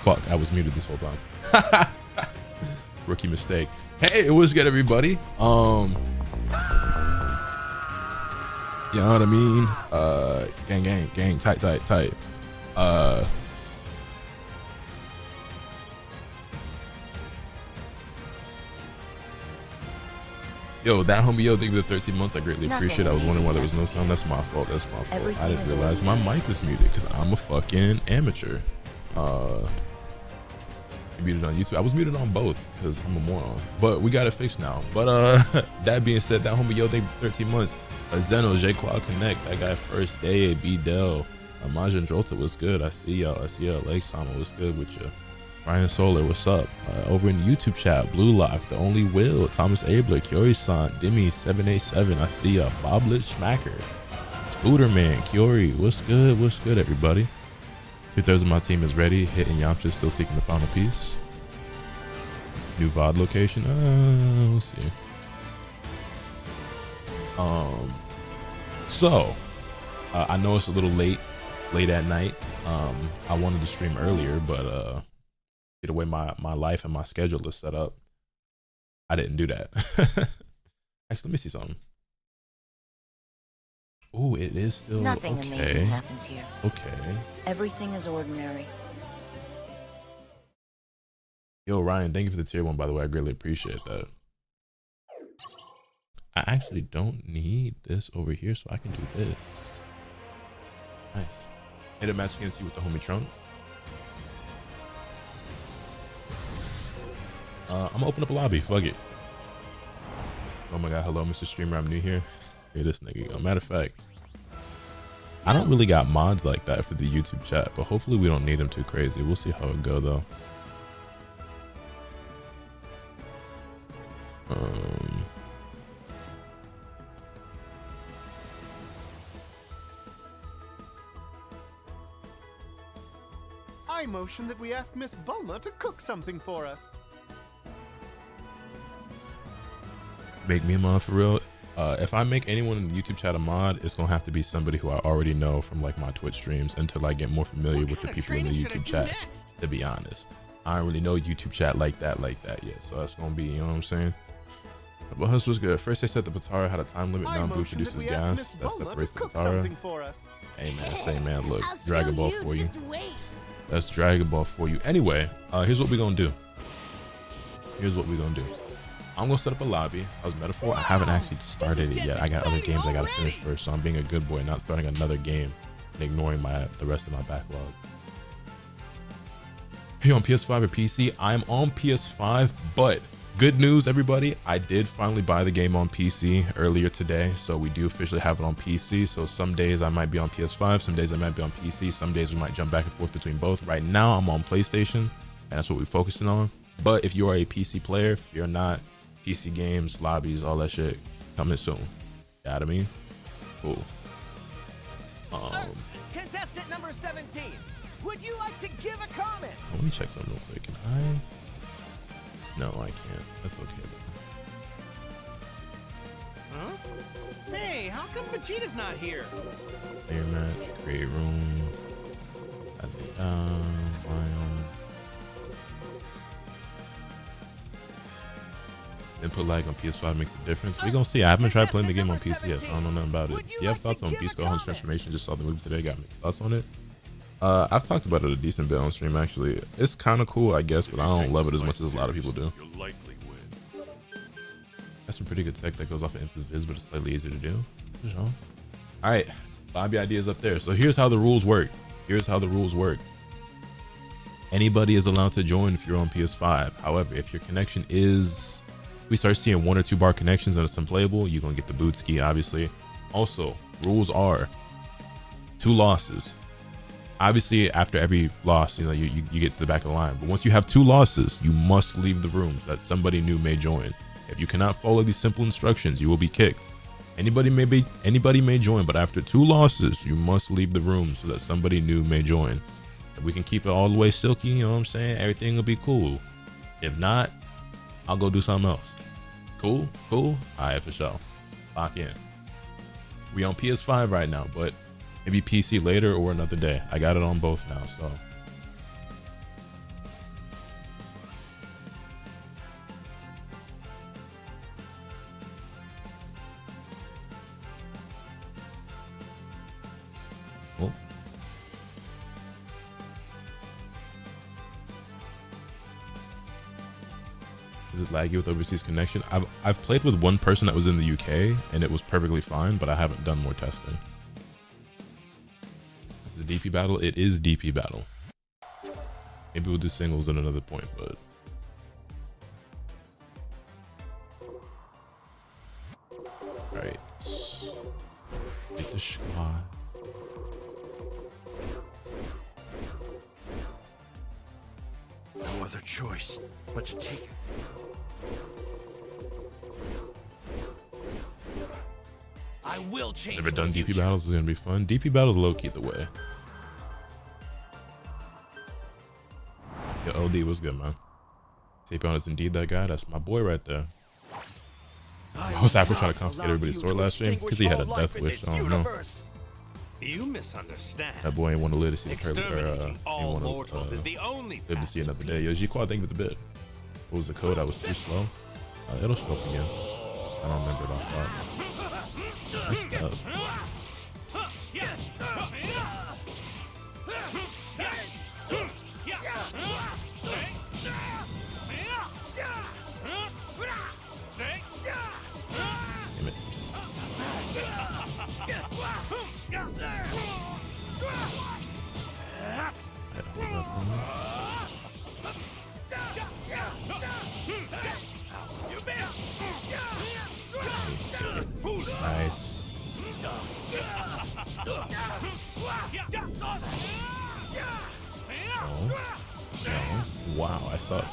Fuck, I was muted this whole time. Rookie mistake. Hey, it was good, everybody. You know what I mean? Gang, tight. Yo, that homie, yo, thank you for the 13 months. I greatly appreciate it. I was wondering why there was no sound. That's my fault. I didn't realize my mic was muted because I'm a fucking amateur. Muted on YouTube. I was muted on both because I'm a moron. But we got it fixed now. But that being said, that homie, yo, thank you for 13 months. Zeno, J Quad Connect, that guy first day, B Dell, Majan Jolta was good. I see y'all. Lake Sama was good with you. Ryan Solar, what's up? Over in the YouTube chat, Blue Lock, The Only Will, Thomas Abler, Kiori-san, Dimmy787, I see ya. Boblet Schmacker, Spooderman, Kiori, what's good, everybody? 2/3 of my team is ready. Hitting Yamcha, still seeking the final piece. New VOD location, we'll see. So I know it's a little late at night. I wanted to stream earlier, but the way my life and my schedule is set up, I didn't do that. Actually, let me see something. Oh, it is still Nothing okay. amazing happens here. Okay. Everything is ordinary. Yo, Ryan, thank you for the tier 1, by the way. I greatly appreciate that. I actually don't need this over here, so I can do this. Nice. Hit a match against you with the homie Trunks. I'm gonna open up a lobby. Fuck it. Oh my god, hello, Mr. Streamer. I'm new here. Here this nigga go. Matter of fact, I don't really got mods like that for the YouTube chat, but hopefully we don't need them too crazy. We'll see how it go though. I motion that we ask Miss Bulma to cook something for us. Make me a mod for real. If I make anyone in the YouTube chat a mod, it's gonna have to be somebody who I already know from like my Twitch streams until I get more familiar with the people in the YouTube chat. To be honest, I don't really know YouTube chat like that yet, so that's gonna be, you know what I'm saying. But Hus was good. First they said the Patara had a time limit. Now Boo produces gas that separates the Patara. Hey man, say man, look, Dragon Ball for you. That's Dragon Ball for you. Anyway, here's what we're gonna do. I'm gonna set up a lobby. I was metaphor. I haven't actually started it yet. I got other games I gotta finish first, so I'm being a good boy, not starting another game and ignoring the rest of my backlog. Are you on PS5 or PC? I'm on PS5, but good news, everybody. I did finally buy the game on PC earlier today, so we do officially have it on PC. So some days I might be on PS5, some days I might be on PC, some days we might jump back and forth between both. Right now I'm on PlayStation, and that's what we're focusing on. But if you are a PC player, if you're not, PC games, lobbies, all that shit coming soon. You know what I mean? Cool. Contestant number 17, would you like to give a comment? Let me check something real quick. Can I? No, I can't. That's okay. Huh? Hey, how come Vegeta's not here? Player match, create room. I think input lag on PS5 makes a difference. We're gonna see. I haven't tried playing the game on PC yet, so I don't know nothing about it. Do you have thoughts on Beast Go Home's transformation? Just saw the movie today. Got me thoughts on it. I've talked about it a decent bit on stream actually. It's kind of cool, I guess, but I don't love it as much as a lot of people do. That's some pretty good tech that goes off of instant viz, but it's slightly easier to do. You know? All right, Bobby ideas up there. So here's how the rules work. Anybody is allowed to join if you're on PS5. However, if your connection is, we start seeing 1 or 2 bar connections and it's unplayable, you're gonna get the boot ski, obviously. Also, rules are 2 losses. Obviously, after every loss, you know, you get to the back of the line. But once you have 2 losses, you must leave the room so that somebody new may join. If you cannot follow these simple instructions, you will be kicked. Anybody may join, but after 2 losses, you must leave the room so that somebody new may join. If we can keep it all the way silky, you know what I'm saying? Everything will be cool. If not, I'll go do something else. Cool? All right, for sure. Lock in. We on PS5 right now, but maybe PC later or another day. I got it on both now, so Is it laggy with overseas connection? I've played with one person that was in the UK and it was perfectly fine, but I haven't done more testing. Is it DP battle? It is DP battle. Maybe we'll do singles at another point, but alright. Get the squad. No other choice but to take it. I will change. Never done the DP future. battles, is gonna be fun. DP battles low key the way. Yo, LD was good, man. Tapion is indeed that guy. That's my boy right there. I was after trying to confiscate everybody's sword last stream because he had a death wish. I don't know. You misunderstand. That boy ain't want to live to see the Exterminating all ain't mortals want is to the only live to see another day. Yo, G-Quad, thank you for the bid. What was the code? I was too slow. It'll show up again. I don't remember about that. Nice stuff. Damn it. Nice. No. No. Wow, I suck.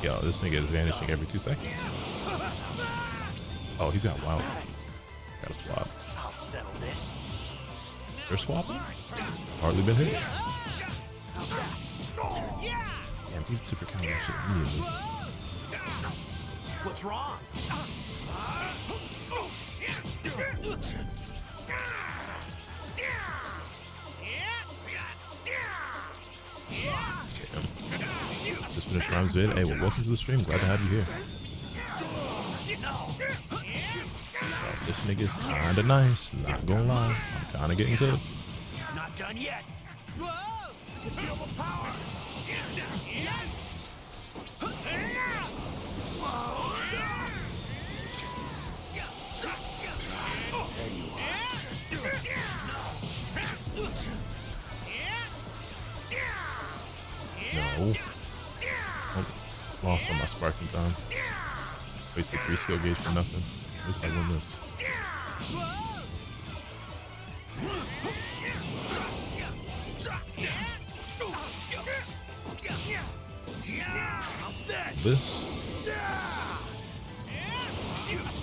Yo, this nigga is vanishing every 2 seconds. Oh, he's got wild things. Gotta swap. I'll settle this. They're swapping? Hardly been hit. Damn, he super counter that shit immediately. What's wrong? Damn. Just finished Rhymes vid. Hey, well, welcome to the stream. Glad to have you here. Oh, this nigga's kinda nice. Not gonna lie. I'm kinda getting cooked. Not done yet. Feel the power. No. Oh, lost on my sparking time. Wasted 3 skill gauge for nothing. At least I win this. This.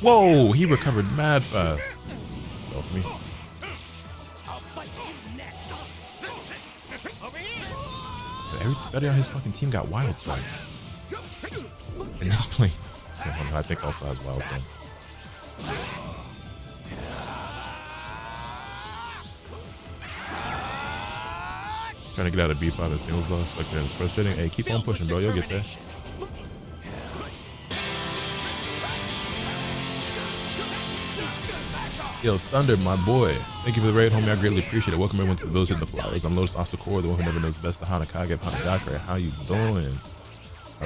Whoa, he recovered mad fast. Off me. Everybody on his fucking team got wild sights. And this plane, I think also has wild sight. Trying to get out of B5 and singles though. Like, man, it's frustrating. Hey, keep on pushing, bro. You'll get there. Yo, Thunder, my boy. Thank you for the raid, homie. I greatly appreciate it. Welcome everyone to the village with the flowers. I'm Lotus Asakura, the one who never knows best, the Hanakage, Hanagakure. How you doing?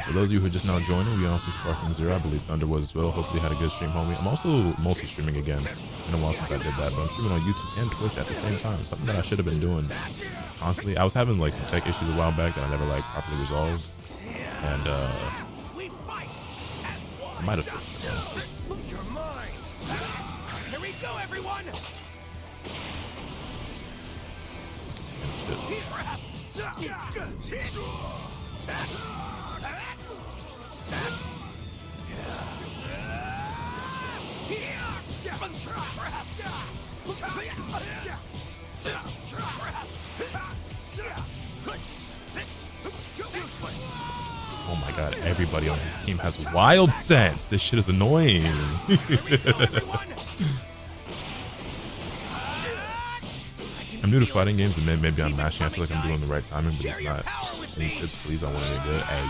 For those of you who are just now joining, we also Sparking Zero. I believe Thunder was as well. Hopefully you had a good stream, homie. I'm also multi-streaming again. It's been a while since I did that, but I'm streaming on YouTube and Twitch at the same time. Something that I should have been doing constantly. I was having like some tech issues a while back that I never like properly resolved. And I might have fixed it. You're mine. Here we go, everyone. Oh my god, everybody on his team has wild sense. This shit is annoying. I'm new to fighting games and maybe I'm mashing. I feel like I'm doing the right timing, but it's not. Any tips, please? I want to get good. Hey,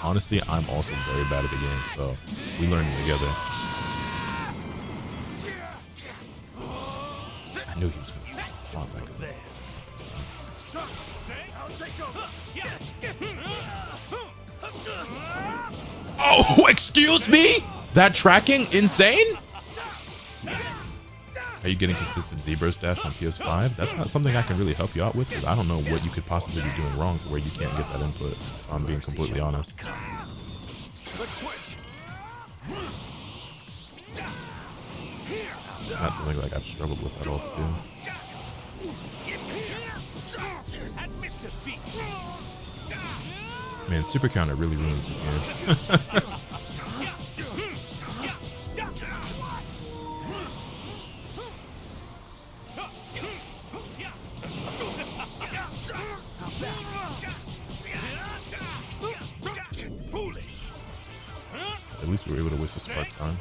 honestly, I'm also very bad at the game, so we learn together. I knew he was gonna flop back in there. Oh, excuse me? That tracking insane? Are you getting consistent Z-burst dash on PS5? That's not something I can really help you out with, because I don't know what you could possibly be doing wrong to where you can't get that input, if I'm being completely honest. Not something like I've struggled with at all to do. Man, super counter really ruins this game. At least we were able to waste a spark time.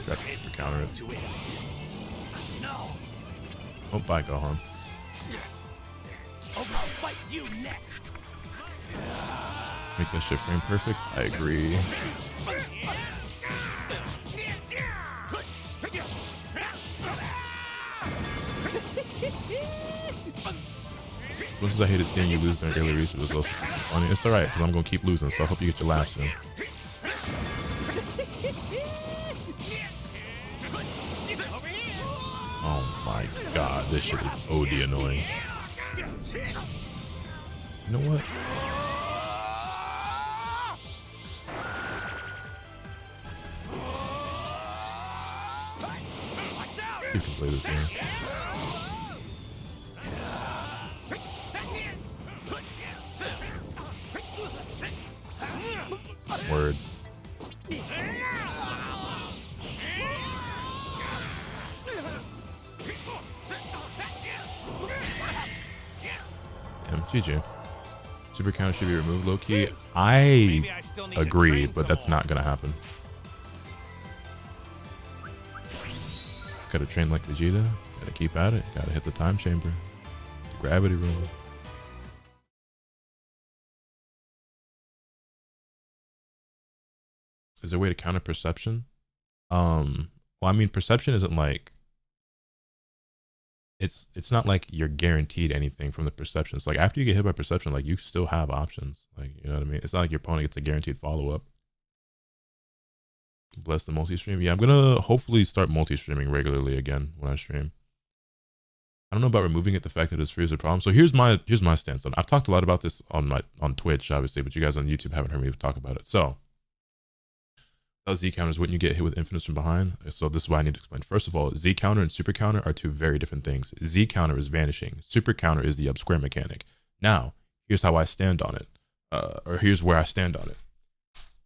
Got the super counter it. Oh, bye, Gohan. Fight you next. Make that shit frame perfect. I agree. As much as I hated seeing you lose during early research, it was also funny. It's alright, because I'm going to keep losing, so I hope you get your laugh soon. Oh my god, this shit is OD annoying. You know what? You can play this game. Word. GG. Super counter should be removed low-key. I agree, but that's not gonna happen. Gotta train like Vegeta. Gotta keep at it. Gotta hit the time chamber. The gravity roll. Is there a way to counter perception? Well, I mean, perception isn't like... It's not like you're guaranteed anything from the perception. It's like after you get hit by perception, like you still have options. Like, you know what I mean? It's not like your opponent gets a guaranteed follow-up. Bless the multi-stream. Yeah, I'm gonna hopefully start multi-streaming regularly again when I stream. I don't know about removing it. The fact that it's free is a problem. So here's my stance on it. I've talked a lot about this on Twitch, obviously, but you guys on YouTube haven't heard me talk about it. So Z counter is when you get hit with infinites from behind. So this is why I need to explain. First of all, Z counter and super counter are two very different things. Z counter is vanishing. Super counter is the up square mechanic. Now, here's how I stand on it. Or here's where I stand on it.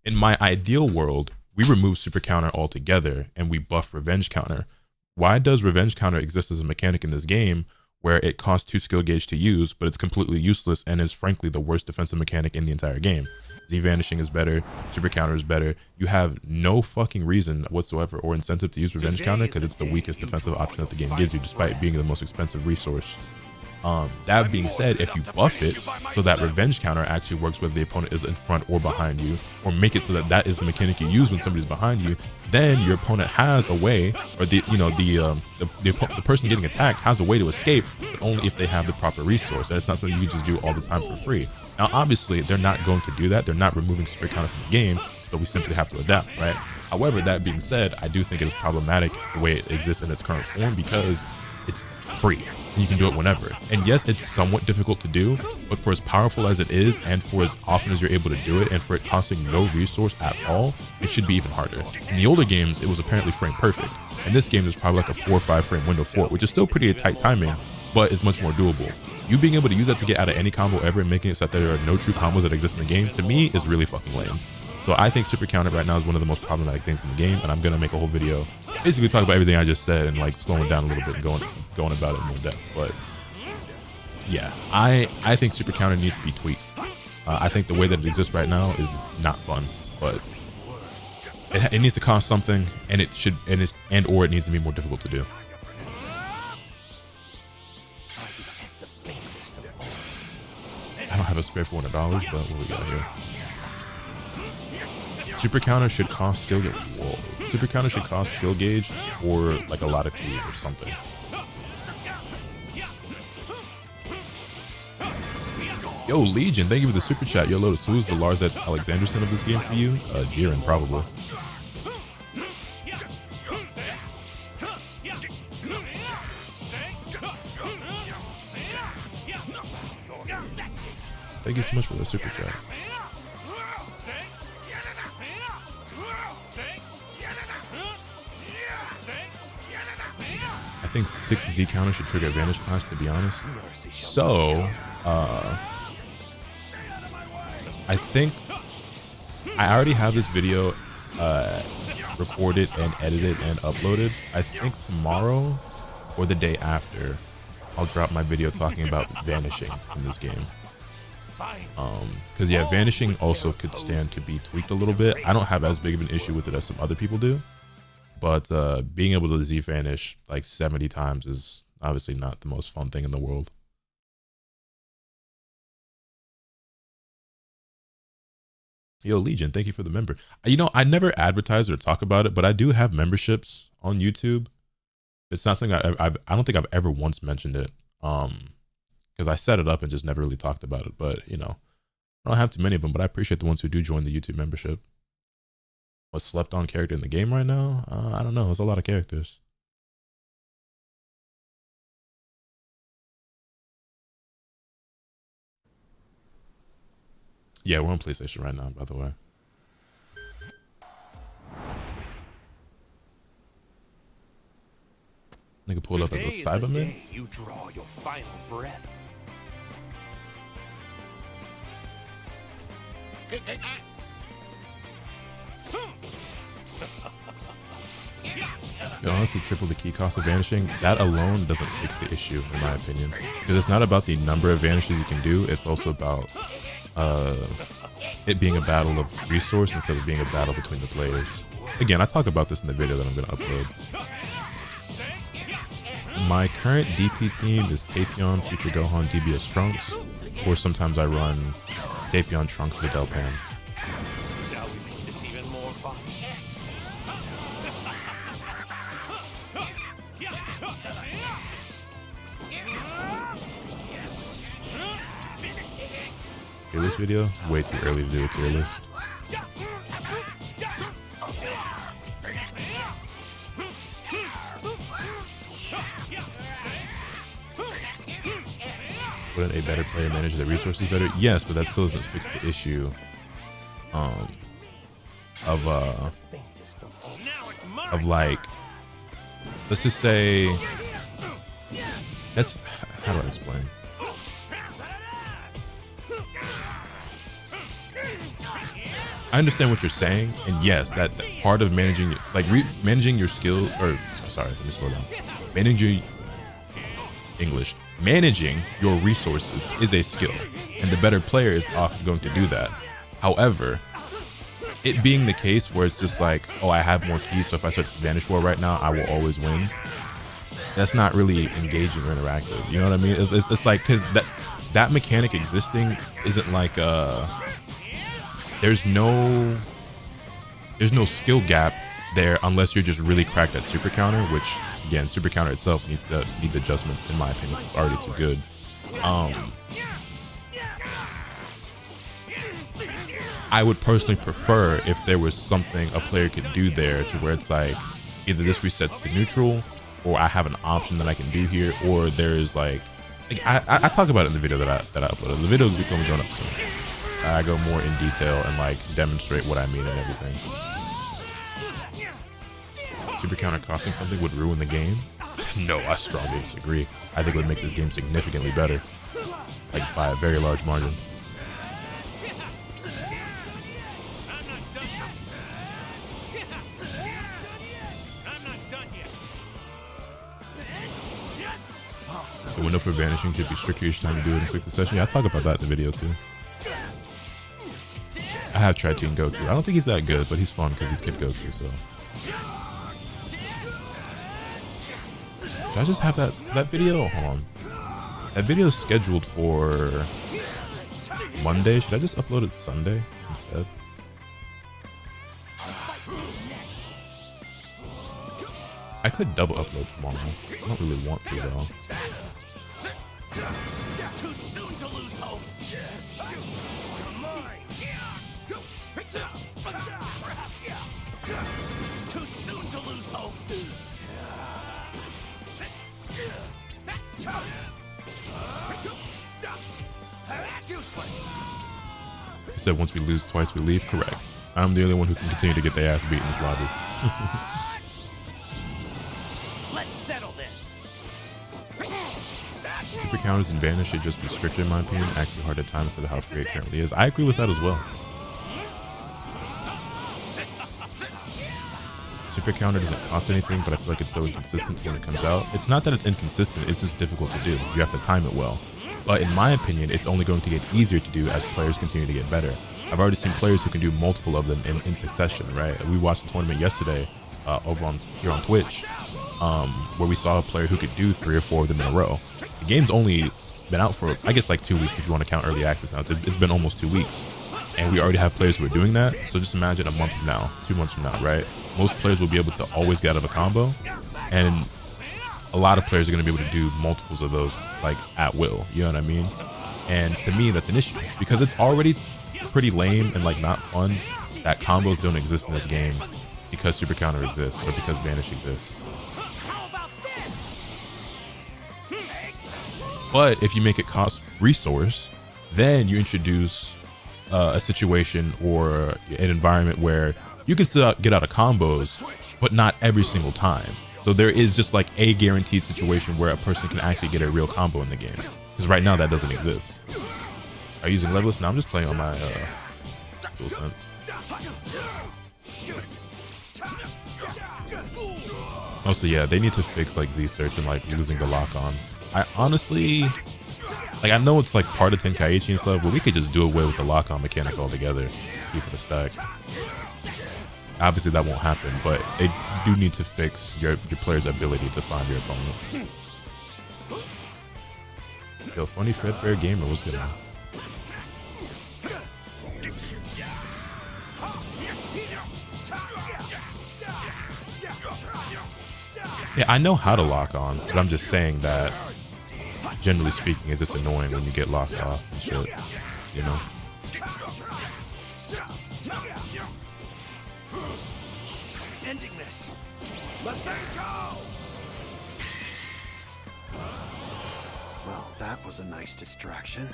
In my ideal world, we remove super counter altogether and we buff revenge counter. Why does revenge counter exist as a mechanic in this game where it costs 2 skill gauge to use, but it's completely useless and is frankly the worst defensive mechanic in the entire game? Z vanishing is better, super counter is better. You have no fucking reason whatsoever or incentive to use revenge counter because it's the weakest defensive option that the game gives you, despite being the most expensive resource. That being said, if you buff it so that revenge counter actually works whether the opponent is in front or behind you, or make it so that that is the mechanic you use when somebody's behind you, then your opponent has a way, or the person getting attacked has a way to escape, but only if they have the proper resource. And it's not something you can just do all the time for free. Now, obviously, they're not going to do that. They're not removing super counter from the game, so we simply have to adapt, right? However, that being said, I do think it is problematic the way it exists in its current form because it's free. You can do it whenever. And yes, it's somewhat difficult to do, but for as powerful as it is, and for as often as you're able to do it, and for it costing no resource at all, it should be even harder. In the older games, it was apparently frame perfect. In this game, there's probably like a 4 or 5 frame window for it, which is still pretty tight timing, but is much more doable. You being able to use that to get out of any combo ever and making it so that there are no true combos that exist in the game, to me, is really fucking lame. So I think super counter right now is one of the most problematic things in the game, and I'm gonna make a whole video basically talk about everything I just said and like slowing down a little bit and going about it in more depth. But yeah, I think super counter needs to be tweaked. I think the way that it exists right now is not fun, but it needs to cost something, and it should or it needs to be more difficult to do. I don't have a spare $400, but what we got here? super counter should cost skill gauge. Whoa. Super counter should cost skill gauge or like a lot of keys or something. Yo, Legion, thank you for the super chat. Yo, Lotus, who's the Lars that Alexanderson of this game for you? Jiren, probably. Thank you so much for the super chat. I think 6Z counter should trigger advantage clash, to be honest. So, I think I already have this video recorded and edited and uploaded. I think tomorrow or the day after, I'll drop my video talking about vanishing in this game. Because yeah, vanishing also could stand to be tweaked a little bit. I don't have as big of an issue with it as some other people do, but being able to Z vanish like 70 times is obviously not the most fun thing in the world. Yo, Legion, thank you for the member. You know, I never advertise or talk about it, but I do have memberships on YouTube. It's nothing I don't think I've ever once mentioned it. Because I set it up and just never really talked about it. But, you know, I don't have too many of them, but I appreciate the ones who do join the YouTube membership. What's slept on character in the game right now? I don't know. There's a lot of characters. Yeah, we're on PlayStation right now, by the way. Nigga pulled up as a Cyberman. You draw your final breath. You honestly triple the key cost of vanishing. That alone doesn't fix the issue, in my opinion, because it's not about the number of vanishes you can do. It's also about it being a battle of resource instead of being a battle between the players. Again, I talk about this in the video that I'm going to upload. My current DP team is Tapion, Future Gohan, DBS Trunks, or sometimes I run Tapion, Trunks, Videl Pan. Shall we make this even more fun? Okay, this video, way too early to do a tier list. Wouldn't a better player manage their resources better? Yes, but that still doesn't fix the issue of like, let's just say, that's, how do I explain? I understand what you're saying, and yes, that part of managing, like managing your skill, or sorry, let me slow down. Managing your resources is a skill, and the better player is often going to do that. However, it being the case where it's just like, oh, I have more keys, so if I search Vanish War right now, I will always win. That's not really engaging or interactive. You know what I mean? It's like, because that mechanic existing isn't like there's no skill gap there unless you're just really cracked at super counter, which again, super counter itself needs adjustments in my opinion. It's already too good. I would personally prefer if there was something a player could do there to where it's like either this resets to neutral, or I have an option that I can do here, or there's like I talk about it in the video that I uploaded. The video will be going up soon. I go more in detail and like demonstrate what I mean and everything. Super counter costing something would ruin the game? No, I strongly disagree. I think it would make this game significantly better, like by a very large margin. The window for vanishing should be stricter each time you do it in quick succession. Yeah, I talk about that in the video too. I have tried Teen Goku. I don't think he's that good, but he's fun because he's Kid Goku, so. Should I just have that video? Hold on. That video is scheduled for Monday. Should I just upload it Sunday instead? I could double upload tomorrow. I don't really want to though. It's too soon to lose hope. It's too soon to lose hope. Useless. You said once we lose twice we leave? Correct. I'm the only one who can continue to get their ass beat in this lobby. Let's settle this. Super counters and vanish should just be stricter in my opinion. Actually hard at times instead of how free it currently is. I agree with that as well. Super counter doesn't cost anything, but I feel like it's so inconsistent when it comes out. It's not that it's inconsistent, it's just difficult to do. You have to time it well. But in my opinion, it's only going to get easier to do as players continue to get better. I've already seen players who can do multiple of them in succession, right? We watched the tournament yesterday over here on Twitch, where we saw a player who could do 3 or 4 of them in a row. The game's only been out for, I guess, like 2 weeks if you want to count early access now. It's been almost 2 weeks. And we already have players who are doing that. So just imagine a month from now, 2 months from now, right? Most players will be able to always get out of a combo. And a lot of players are going to be able to do multiples of those, like, at will. You know what I mean? And to me, that's an issue. Because it's already pretty lame and, like, not fun that combos don't exist in this game because Super Counter exists or because Vanish exists. But if you make it cost resource, then you introduce a situation or an environment where you can still get out of combos, but not every single time. So there is just like a guaranteed situation where a person can actually get a real combo in the game. Because right now that doesn't exist. Are you using Leveless? No, I'm just playing on my DualSense. Also, yeah, they need to fix like Z search and like losing the lock on. I honestly, like, I know it's like part of Tenkaichi and stuff, but we could just do away with the lock on mechanic altogether. Keep it a stack. Obviously that won't happen, but they do need to fix your player's ability to find your opponent. Yo, funny Fredbear Gamer, what's good, man? Yeah, I know how to lock on, but I'm just saying that, generally speaking, it's just annoying when you get locked off and shit, you know? Ending this. Let's go. Well, that was a nice distraction.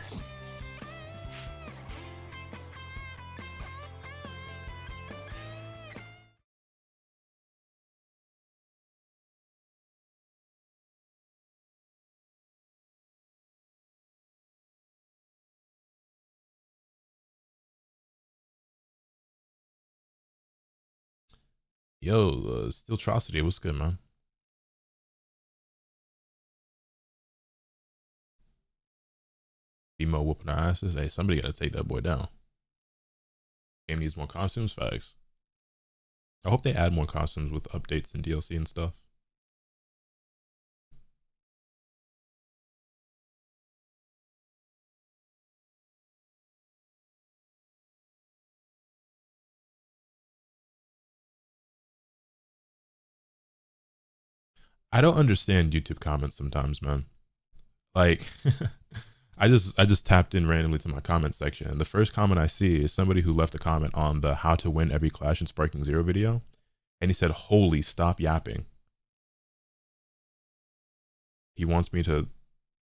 Yo, Steeltrocity, what's good, man? Emo whooping our asses. Hey, somebody gotta take that boy down. Game needs more costumes, facts. I hope they add more costumes with updates and DLC and stuff. I don't understand YouTube comments sometimes, man. Like, I just tapped in randomly to my comment section, and the first comment I see is somebody who left a comment on the how to win every Clash in Sparking Zero video, and he said, "Holy, stop yapping." He wants me to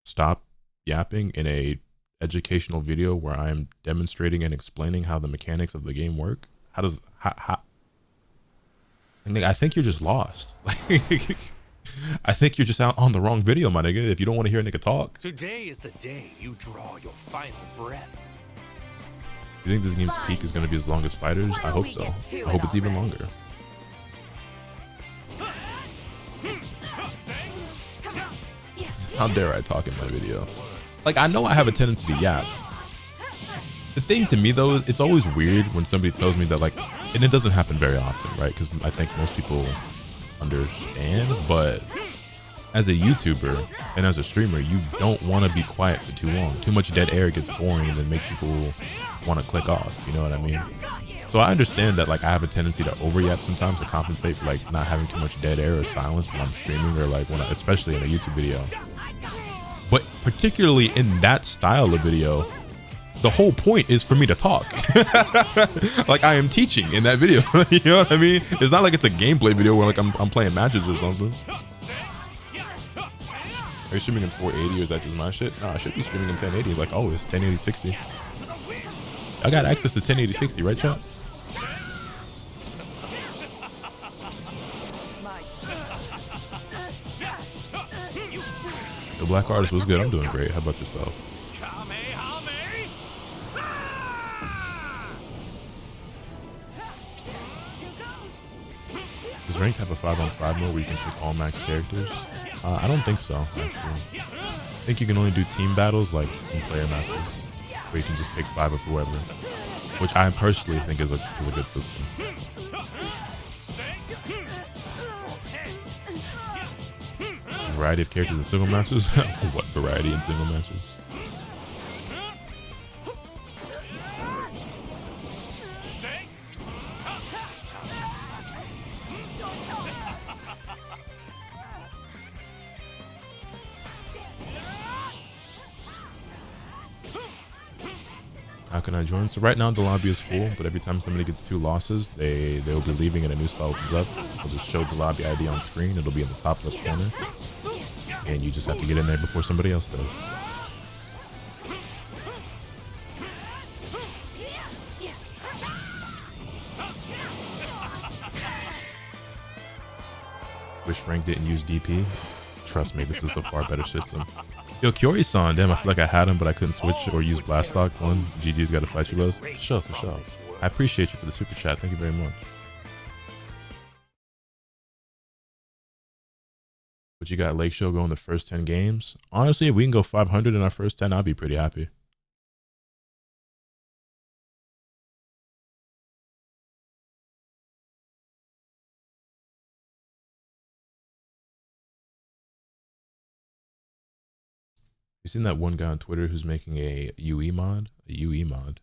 stop yapping in a educational video where I am demonstrating and explaining how the mechanics of the game work. How does how? I think you're just lost. Like, I think you're just out on the wrong video, my nigga, if you don't want to hear a nigga talk. Today is the day you draw your final breath. You think this game's peak is going to be as long as Fighters? I hope so. I hope it's even longer. How dare I talk in my video? Like, I know I have a tendency to yap. The thing to me, though, it's always weird when somebody tells me that, like, and it doesn't happen very often, right? Because I think most people understand, but as a YouTuber and as a streamer, you don't want to be quiet for too long. Too much dead air gets boring and then makes people want to click off. You know what I mean? So I understand that like I have a tendency to overreact sometimes to compensate for like not having too much dead air or silence when I'm streaming or like when especially in a YouTube video. But particularly in that style of video, the whole point is for me to talk. Like I am teaching in that video. You know what I mean? It's not like it's a gameplay video where like I'm playing matches or something. Are you streaming in 480 or is that just my shit? No, I should be streaming in 1080 like always. 1080 60. I got access to 1080 60, right, chat? The Black Artist was good. I'm doing great. How about yourself? Does Rank have a 5-on-5 mode where you can pick all max characters? I don't think so, actually. I think you can only do team battles like in player matches, where you can just pick 5 of whoever, which I personally think is a good system. Variety of characters in single matches? What variety in single matches? How can I join? So right now the lobby is full, but every time somebody gets 2 losses, they'll be leaving and a new spot opens up. I'll just show the lobby ID on screen. It'll be in the top left corner. And you just have to get in there before somebody else does. Wish Rank didn't use DP. Trust me, this is a far better system. Yo, Kiori-san, damn, I feel like I had him, but I couldn't switch or use Blast Stock. One, GG's got to fight you, Buzz. For sure, for sure. I appreciate you for the super chat. Thank you very much. But you got Lake Show going the first 10 games. Honestly, if we can go 500 in our first 10, I'll be pretty happy. You seen that one guy on Twitter who's making a UE mod? A UE mod.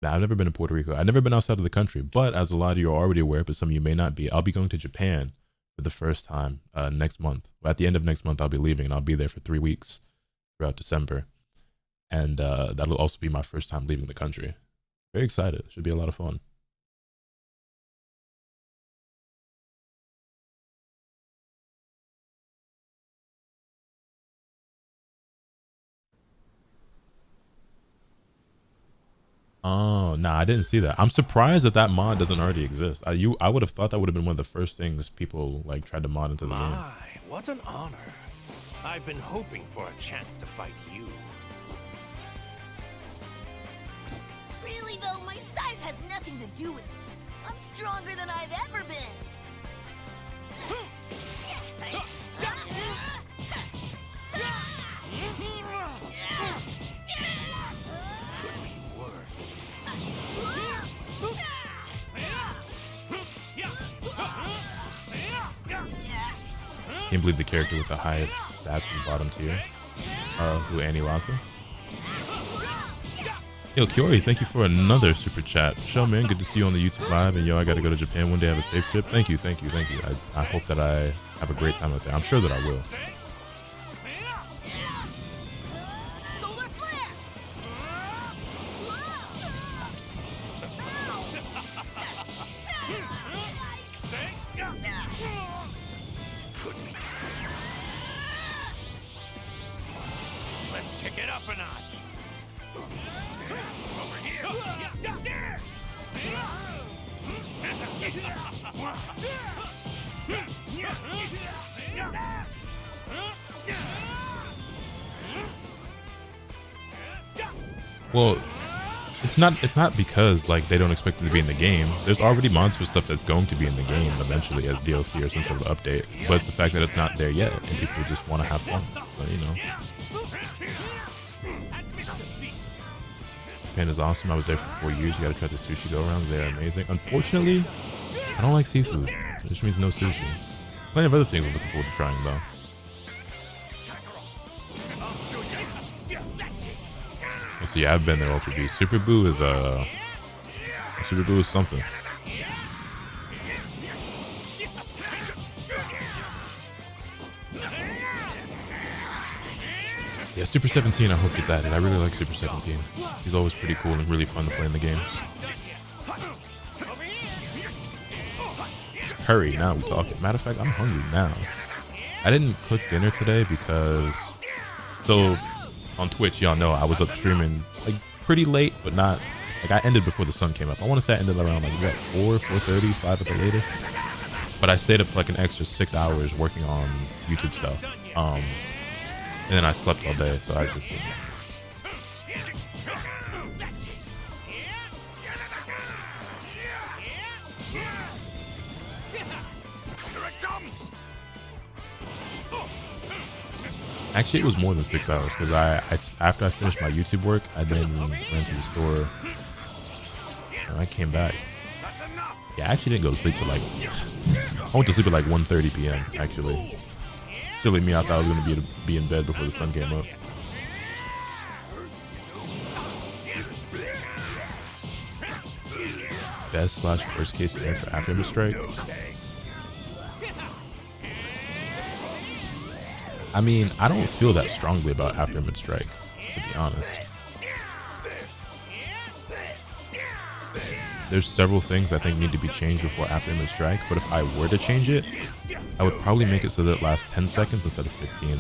Nah, I've never been to Puerto Rico. I've never been outside of the country, but as a lot of you are already aware, but some of you may not be, I'll be going to Japan for the first time next month. At the end of next month, I'll be leaving and I'll be there for 3 weeks throughout December. And that'll also be my first time leaving the country. Very excited. Should be a lot of fun. Oh, nah, I didn't see that. I'm surprised that mod doesn't already exist. I would have thought that would have been one of the first things people like tried to mod into the game. What an honor. I've been hoping for a chance to fight you. Really though, my size has nothing to do with it. I'm stronger than I've ever been. Can't believe the character with the highest stats is bottom tier. Who Annie Laza? Yo, Kiori, thank you for another super chat. Show, man, good to see you on the YouTube live. And yo, I gotta go to Japan one day. Have a safe trip. Thank you, thank you, thank you. I hope that I have a great time out there. I'm sure that I will. Let's kick it up a notch. Over here. Well, it's not because like they don't expect it to be in the game. There's already monster stuff that's going to be in the game eventually as DLC or some sort of update. But it's the fact that it's not there yet and people just want to have fun. So, you know. Japan is awesome. I was there for 4 years. You gotta try the sushi go around. They're amazing. Unfortunately, I don't like seafood, which means no sushi. Plenty of other things I'm looking forward to trying though. So yeah, I've been there. Ultra B. Super Boo is Super Blue is something. Yeah, Super 17 I hope gets added. I really like Super 17. He's always pretty cool and really fun to play in the games. Curry, now we talking. Matter of fact, I'm hungry now. I didn't cook dinner today because... So, on Twitch, y'all know I was up streaming like pretty late, but not... Like, I ended before the sun came up. I want to say I ended around like, what, 4:30, 5 at the latest? But I stayed up for like an extra 6 hours working on YouTube stuff. And then I slept all day, so I just... Actually, it was more than 6 hours because I after I finished my YouTube work, I then went to the store and I came back. Yeah, I actually didn't go to sleep till like... I went to sleep at like 1:30 p.m. actually. Silly me, I thought I was going to be in bed before the sun came up. Best / worst case scenario for Afterimage Strike? I mean, I don't feel that strongly about Afterimage Strike, to be honest. There's several things I think need to be changed before Afterimage Strike, but if I were to change it, I would probably make it so that it lasts 10 seconds instead of 15.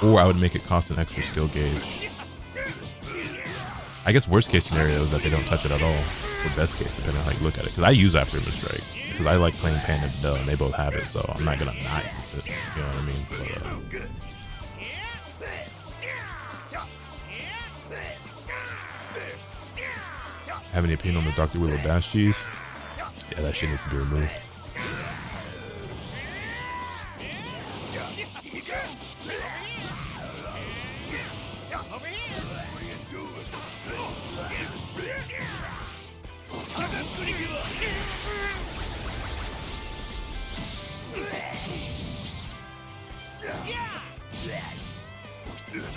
Or I would make it cost an extra skill gauge. I guess worst case scenario is that they don't touch it at all. Or best case, depending on how you look at it. Because I use Afterimage Strike. Because I like playing Pan and Videl, and they both have it, so I'm not going to not use it. You know what I mean? But, have any opinion on the Dr. Willow Dash cheese? Yeah, that shit needs to be removed.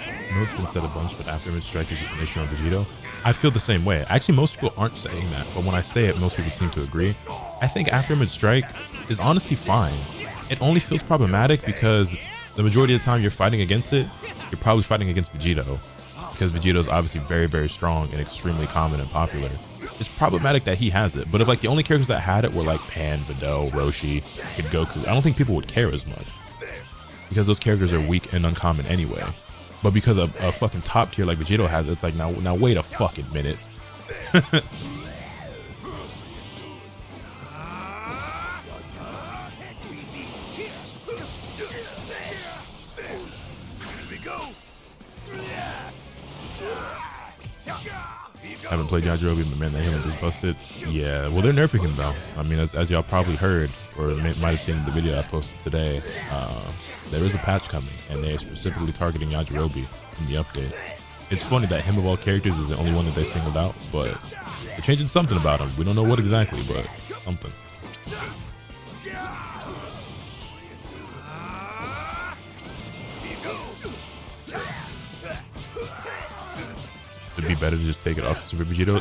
I know it's been said a bunch, but Afterimage Strike is just an issue on Vegito. I feel the same way. Actually, most people aren't saying that, but when I say it, most people seem to agree. I think Afterimage Strike is honestly fine. It only feels problematic because the majority of the time you're fighting against it, you're probably fighting against Vegito. Because Vegito is obviously very, very strong and extremely common and popular. It's problematic that he has it, but if like the only characters that had it were like Pan, Videl, Roshi, and Goku, I don't think people would care as much. Because those characters are weak and uncommon anyway. But because a fucking top tier like Vegito has it, it's like, now wait a fucking minute. I haven't played Yajirobe, but man, that healing just busted. Yeah, well, they're nerfing him though. I mean, as y'all probably heard, or might have seen in the video I posted today, there is a patch coming, and they're specifically targeting Yajirobe in the update. It's funny that him of all characters is the only one that they singled out, but they're changing something about him. We don't know what exactly, but something. It'd be better to just take it off Super Vegito.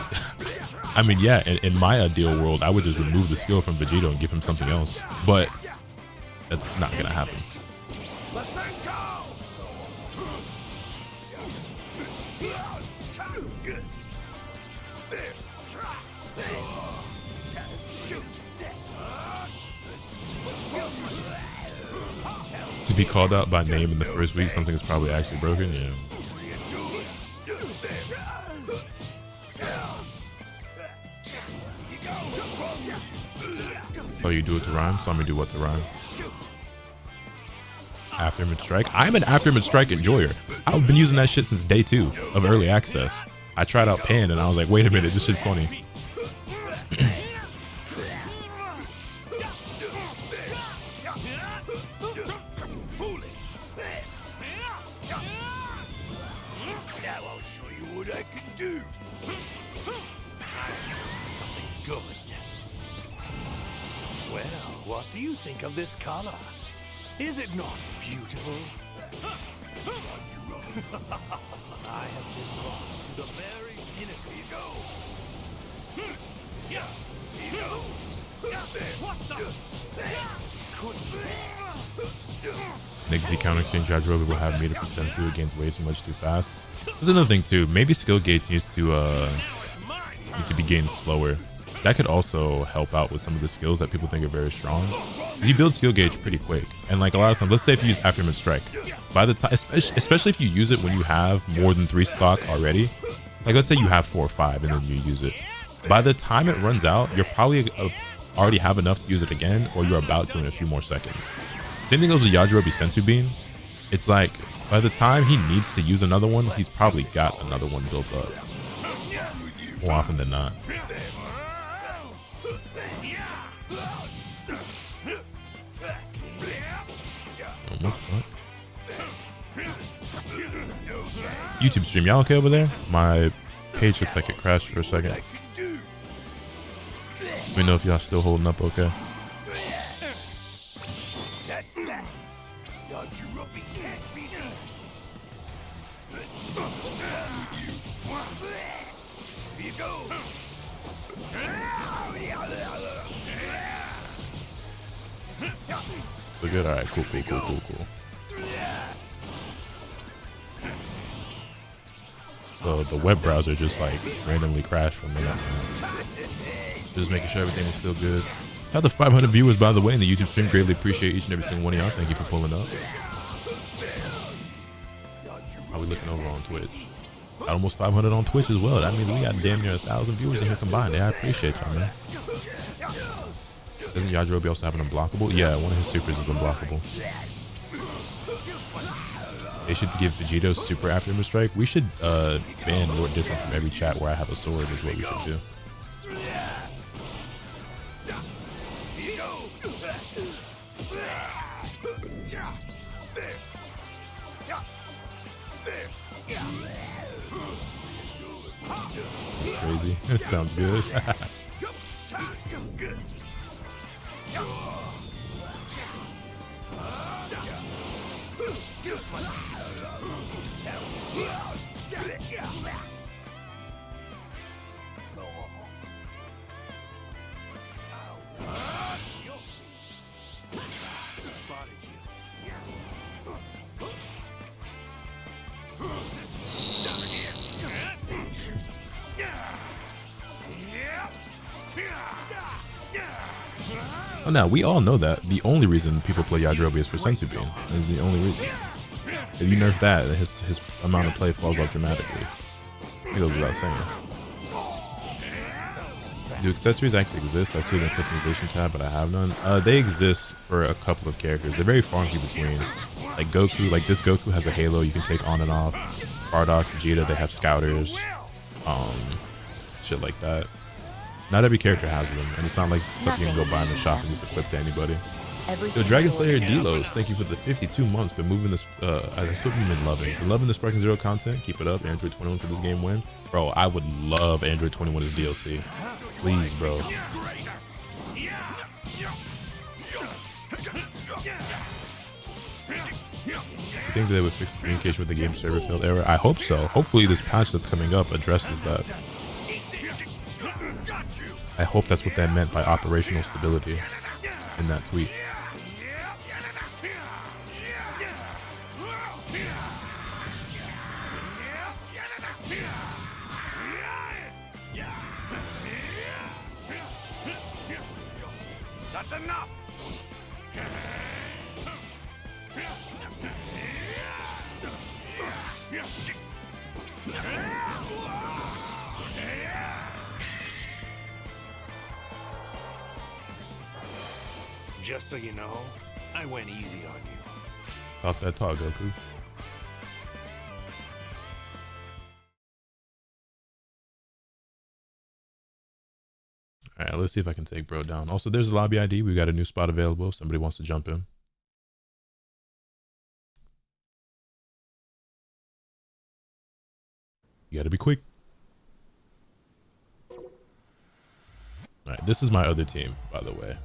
I mean, yeah, in my ideal world, I would just remove the skill from Vegito and give him something else. But that's not gonna happen. To be called out by name in the first week, something is probably actually broken. Yeah. So you do it to rhyme, so I'm gonna do what to rhyme. Afterimage Strike. I'm an Afterimage Strike enjoyer. I've been using that shit since day 2 of early access. I tried out Pan and I was like, wait a minute, this shit's funny. Now I'll show you what I can do. I'll show you something good. Well, what do you think of this color? Is it not beautiful? I have been lost to the very innocent. Like the counter exchange Yajirobe will have meter for Sensu. It gains way too much too fast. There's another thing too. Maybe skill gauge needs to be gained slower. That could also help out with some of the skills that people think are very strong. You build skill gauge pretty quick, and like a lot of times, let's say if you use Afterimage Strike, by the time, especially if you use it when you have more than 3 stock already, like let's say you have 4 or 5 and then you use it, by the time it runs out, you're probably already have enough to use it again, or you're about to in a few more seconds. Same thing goes with Yajirobe Sensu Bean. It's like by the time he needs to use another one, he's probably got another one built up. More often than not. YouTube stream, y'all okay over there? My page looks like it crashed for a second. Let me know if y'all still holding up okay. So good, alright, cool. So the web browser just like randomly crashed for a minute. Just making sure everything was still good. Shout out to 500 viewers, by the way, in the YouTube stream. Greatly appreciate each and every single one of y'all. Thank you for pulling up. How we looking over on Twitch? Got almost 500 on Twitch as well. That means we got damn near 1,000 viewers in here combined. Yeah, I appreciate y'all, man. Doesn't Yajirobe also have an unblockable? Yeah, one of his supers is unblockable. They should give Vegito super Afterimage Strike. We should ban Lord Different from every chat where I have a sword is what we should do. That's crazy. It sounds good. Oh, now we all know that the only reason people play Yajirobe is for Sensu Bean. Is the only reason. If you nerf that, his amount of play falls off dramatically. It goes without saying. Do accessories actually exist? I see it in the customization tab, but I have none. They exist for a couple of characters. They're very far and few between. Like Goku, like this Goku has a halo you can take on and off. Bardock, Vegeta, they have scouters. Shit like that. Not every character has them, and it's not like something you can go buy in the shop and just equip to anybody. Yo, Dragon Slayer Delos, thank you for the 52 months. Been moving this, that's what we've been loving. Been loving the Sparking Zero content. Keep it up. Android 21 for this game win. Bro, I would love Android 21 as DLC. Please, bro. I think they would fix the communication with the game server failed error. I hope so. Hopefully this patch that's coming up addresses that. I hope that's what that meant by operational stability in that tweet. That's enough. Just so you know, I went easy on you. Talk that talk, Goku. Alright, let's see if I can take bro down. Also, there's a lobby ID. We got a new spot available if somebody wants to jump in. You gotta be quick. Alright, this is my other team, by the way.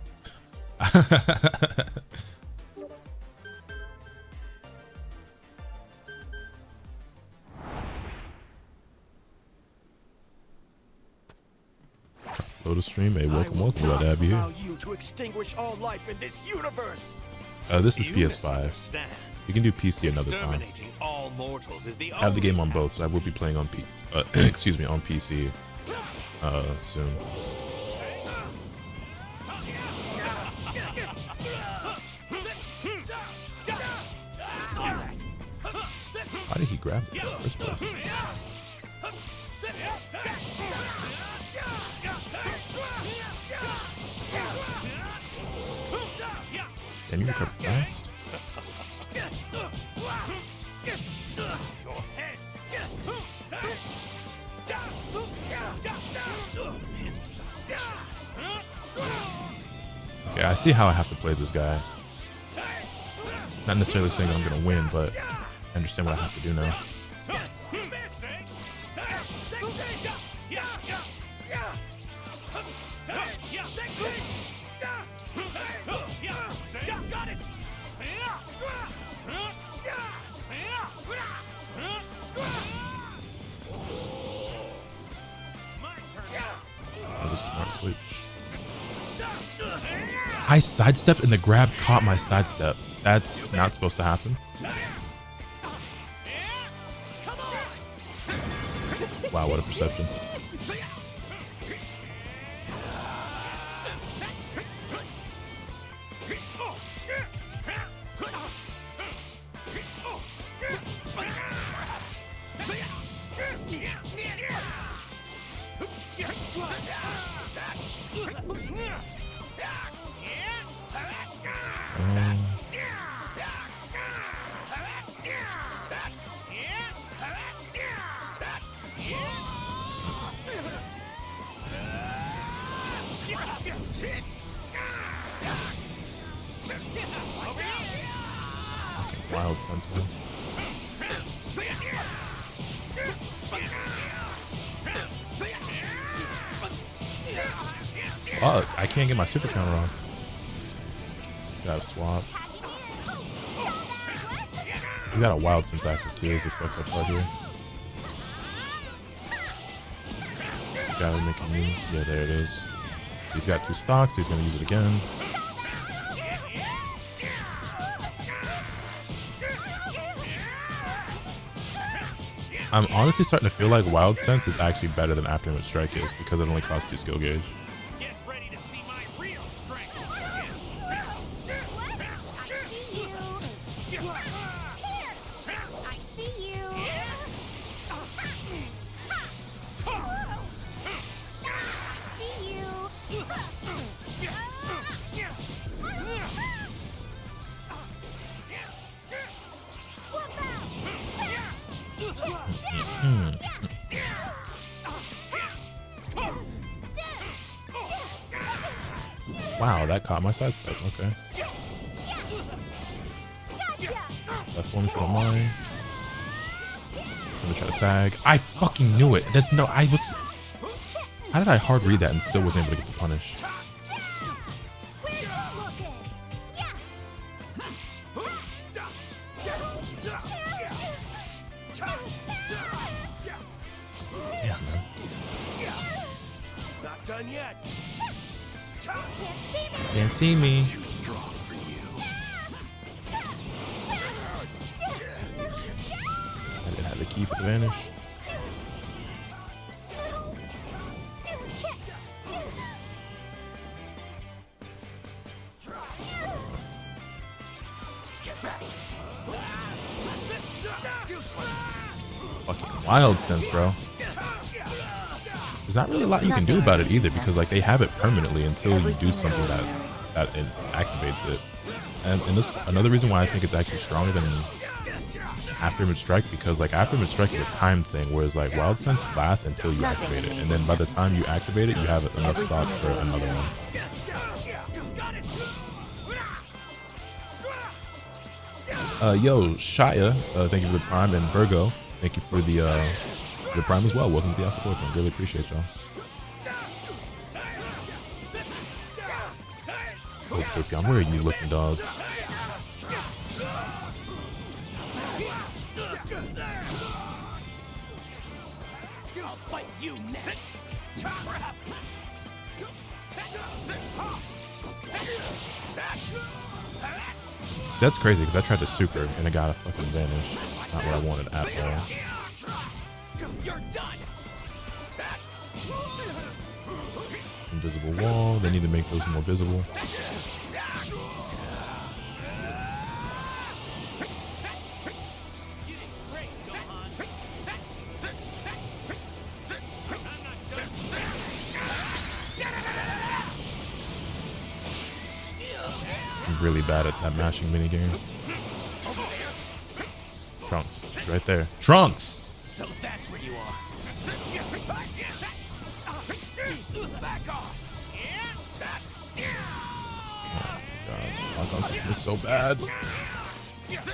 Lotus stream, hey, welcome. Glad to have you here. You to extinguish all life in this universe. This is PS5. You can do PC another time. Exterminating all mortals is the I have the only game on path. both, so I will be playing on PC. Excuse me, on PC soon. Why did he grab it in the first place? Can you recover fast? Okay, I see how I have to play this guy. Not necessarily saying I'm gonna win, but I understand what I have to do now. That was a smart switch. I sidestepped and the grab caught my sidestep. That's not supposed to happen. Wow, what a perception. Wild sense, man. Fuck, I can't get my super counter on. Gotta swap. He's got a wild sense active too, is the fucked up part here. Gotta make him use. Yeah, there it is. He's got 2 stocks, he's gonna use it again. I'm honestly starting to feel like Wild Sense is actually better than Afterimage Strike is because it only costs 2 skill gauge. Get ready to see my real strength. I see you. Wow, that caught my sidestep. Okay. Left one if you don't mind. I'm gonna try to tag. I fucking knew it. There's no. I was. How did I hard read that and still wasn't able to get the punish? Yeah, man. Not done yet. Can't see me. Too strong for you. I didn't have the key for the vanish. Fucking Wild Sense, bro. There's not really a lot you can do about it either because like they have it permanently until you do something that it activates it. And this another reason why I think it's actually stronger than Afterimage Strike, because like Afterimage Strike is a time thing, whereas like Wild Sense lasts until you activate it, and then by the time you activate it, you have enough stock for another one. Yo, Shia, thank you for the Prime, and Virgo, thank you for the Prime as well. Welcome to the Support. I really appreciate y'all. Oh, Tapion, where are you looking, dog? I'll fight you next. That's crazy because I tried to super and it got a fucking vanish. Not what I wanted at all. You're done. Invisible wall. They need to make those more visible. I'm really bad at that mashing minigame. Trunks, right there. Trunks! So that's where you are. Back off. Oh god, lock-on system is so bad. You okay?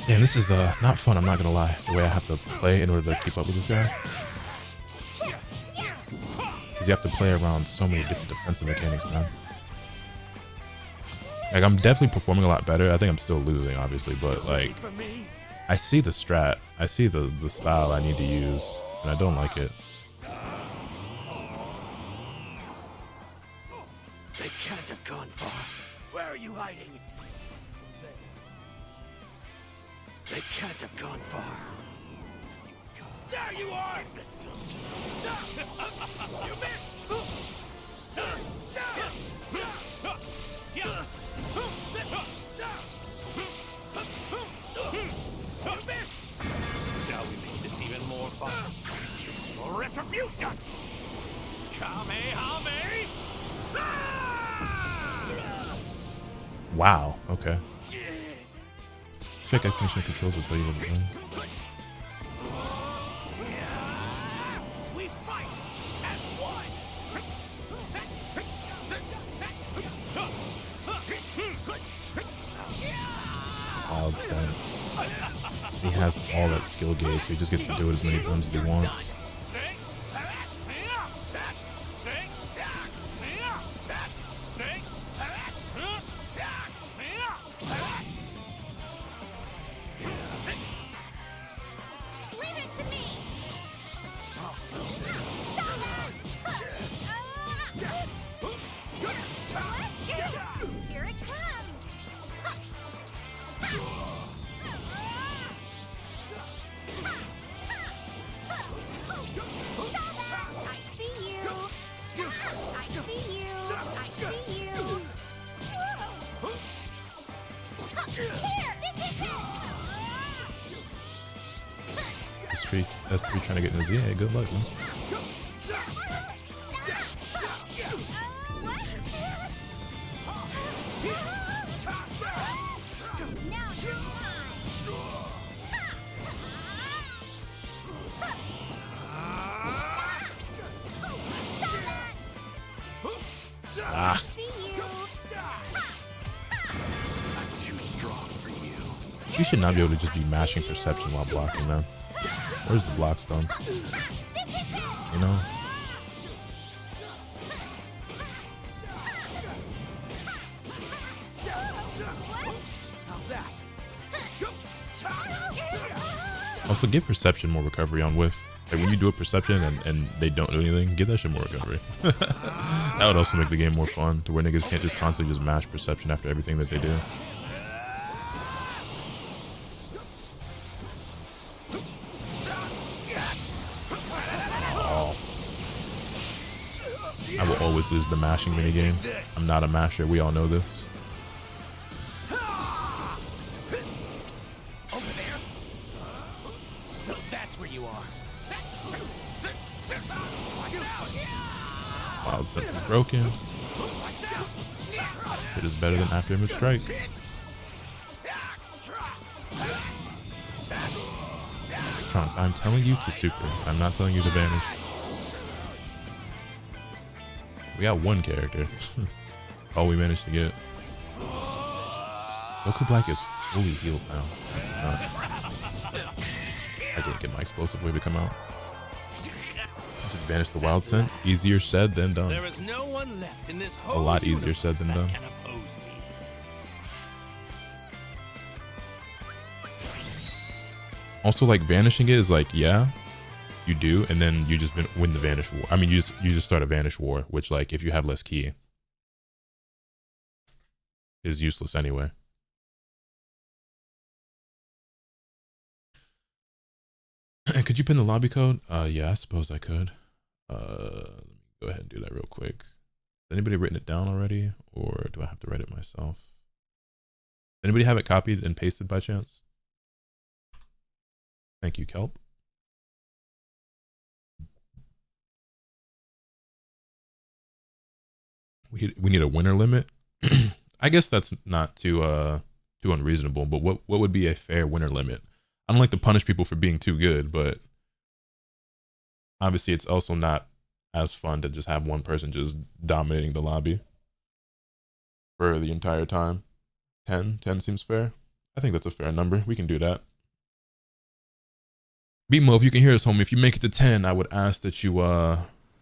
Yeah, this is not fun, I'm not gonna lie. The way I have to play in order to keep up with this guy. Because you have to play around so many different defensive mechanics, man. Like, I'm definitely performing a lot better. I think I'm still losing, obviously, but like, I see the strat. I see the style I need to use, and I don't like it. They can't have gone far. Where are you hiding? They can't have gone far. There you are! Imbecile. You missed! Shall we make this even more fun? For retribution! Kamehameha! Wow, okay. Check explanation controls will tell you what we're doing. We fight as one. Wild sense. He has all that skill gauge, so he just gets to do it as many times as he wants. Leave it to me. Here it comes. I see you. I see you. I see you. Here, this is it. S3 trying to get in his EA. Good luck, man. Now you're mine. Ah, See you. I'm too strong for you. you should not be able to just be mashing perception while blocking, man. Where's the block stone? You know? How's that? Also, give perception more recovery on whiff. Like, when you do a perception and they don't do anything, give that shit more recovery. That would also make the game more fun, to where niggas can't just constantly just mash perception after everything that they do. Oh. I will always lose the mashing minigame. I'm not a masher, we all know this. Over there. So that's where you are. Wild sense is broken. It is better than Afterimage strike. Trunks, I'm telling you to super. I'm not telling you to vanish. We got one character. All we managed to get. Goku Black is fully healed now. That's nuts. I didn't get my explosive wave to come out. Just vanish the wild sense. Easier said than done. There is no one left in this whole lot easier said than universe done. that can oppose me. Also, like vanishing it is like, yeah, you do, and then you just win the vanish war. I mean, you just start a vanish war, which like if you have less key is useless anyway. And could you pin the lobby code? Yeah, I suppose I could. Let me go ahead and do that real quick. Has anybody written it down already, or do I have to write it myself? Anybody have it copied and pasted by chance? Thank you, Kelp. We need a winner limit. I guess that's not too unreasonable, but what would be a fair winner limit? I don't like to punish people for being too good, but obviously it's also not as fun to just have one person just dominating the lobby for the entire time. 10 seems fair. I think that's a fair number. We can do that. BMO, if you can hear us, homie, if you make it to 10, I would ask that you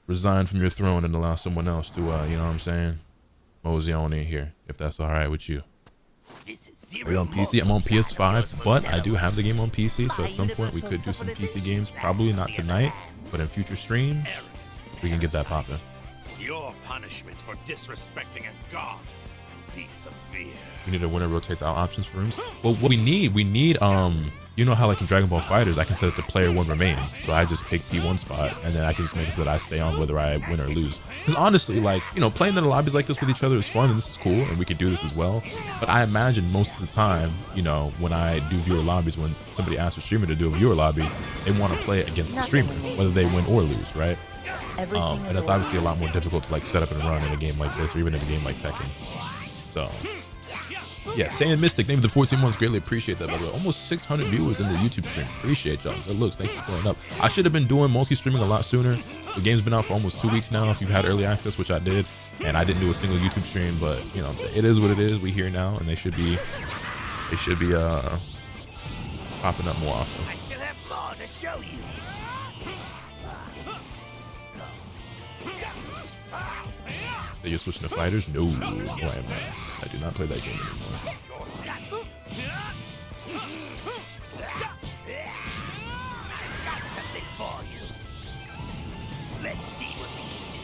resign from your throne and allow someone else to, you know what I'm saying, mosey on in here, if that's all right with you. Are you on PC? I'm on PS5, but I do have the game on PC, so at some point we could do some PC games. Probably not tonight, but in future streams, we can get that popping. Your punishment for disrespecting a god will be severe. We need a winner rotates out options for rooms. Well, what we need, you know how like in Dragon Ball Fighters, I can set it to player 1 remains. So I just take P1 spot, and then I can just make it so that I stay on whether I win or lose. Because honestly, like, you know, playing in the lobbies like this with each other is fun, and this is cool, and we could do this as well. But I imagine most of the time, you know, when I do viewer lobbies, when somebody asks a streamer to do a viewer lobby, they want to play against the streamer, whether they win or lose, right? And that's obviously a lot more difficult to like set up and run in a game like this, or even in a game like Tekken. So yeah, Saiyan Mystic, name of the 14 months, greatly appreciate that, by the way. Almost 600 viewers in the YouTube stream. Appreciate y'all. Good looks. Thank you for pulling up. I should have been doing multi-streaming a lot sooner. The game's been out for almost 2 weeks now, if you've had early access, which I did, and I didn't do a single YouTube stream, but you know, it is what it is. We here now, and they should be popping up more often. I still have more to show you. So you're switching to fighters? No, I am not. I do not play that game anymore. Something for you. Let's see what we can do.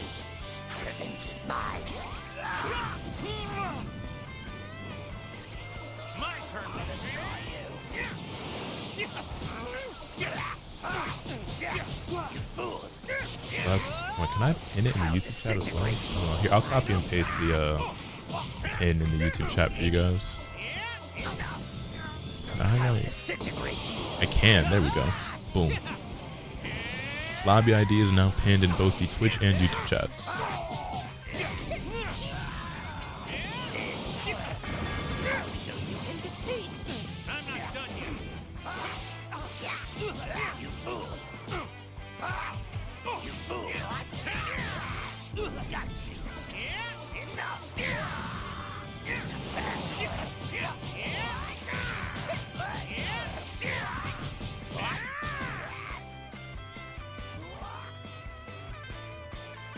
Revenge is mine. My turn. Well, can I pin it in the YouTube chat as well? Here, I'll copy and paste the pin in the YouTube chat for you guys. I can. There we go. Boom. Lobby ID is now pinned in both the Twitch and YouTube chats.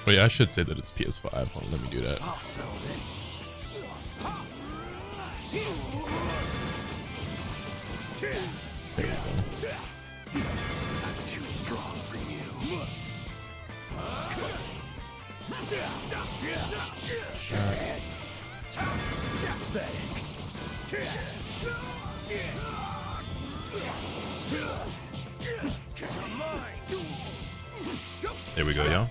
Oh yeah, I should say that it's PS5. Hold on, let me do that. There we go. Too strong for you. There we go, y'all.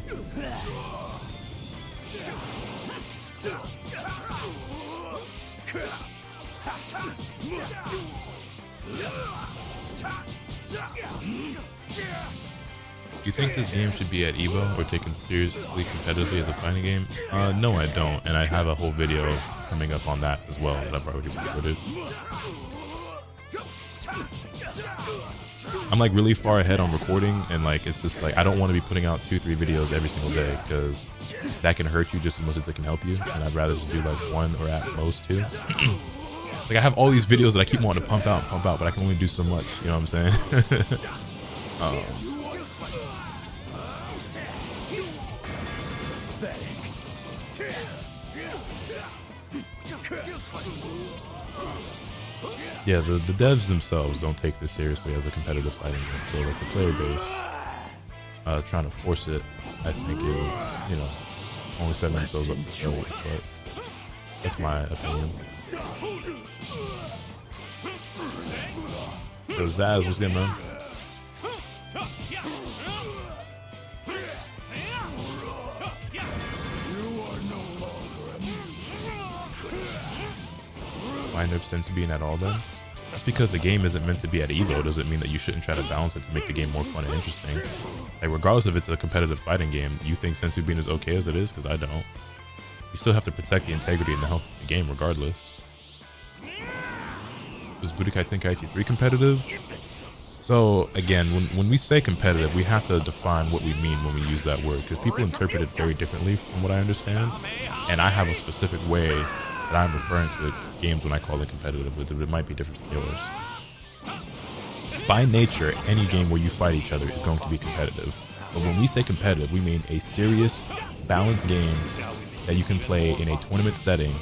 You think this game should be at EVO or taken seriously competitively as a fighting game? No, I don't, and I have a whole video coming up on that as well that I've already recorded. I'm like really far ahead on recording, and like it's just like I don't want to be putting out 2-3 videos every single day because that can hurt you just as much as it can help you, and I'd rather just do like 1 or at most 2. Like I have all these videos that I keep wanting to pump out, but I can only do so much, you know what I'm saying? Yeah, the devs themselves don't take this seriously as a competitive fighting game. So like the player base trying to force it, I think is, you know, only setting themselves up for failure. But that's my opinion. So Zaz, what's good, man? Mind of sense being at all then? That's because the game isn't meant to be at Evo doesn't mean that you shouldn't try to balance it to make the game more fun and interesting. Like regardless if it's a competitive fighting game, you think sensu being is okay as it is? Because I don't. You still have to protect the integrity and the health of the game regardless. Was Budokai Tenkaichi 3 competitive? So again, when we say competitive, we have to define what we mean when we use that word, because people interpret it very differently from what I understand. And I have a specific way that I'm referring to games when I call it competitive, but it might be different from yours. By nature, any game where you fight each other is going to be competitive. But when we say competitive, we mean a serious, balanced game that you can play in a tournament setting,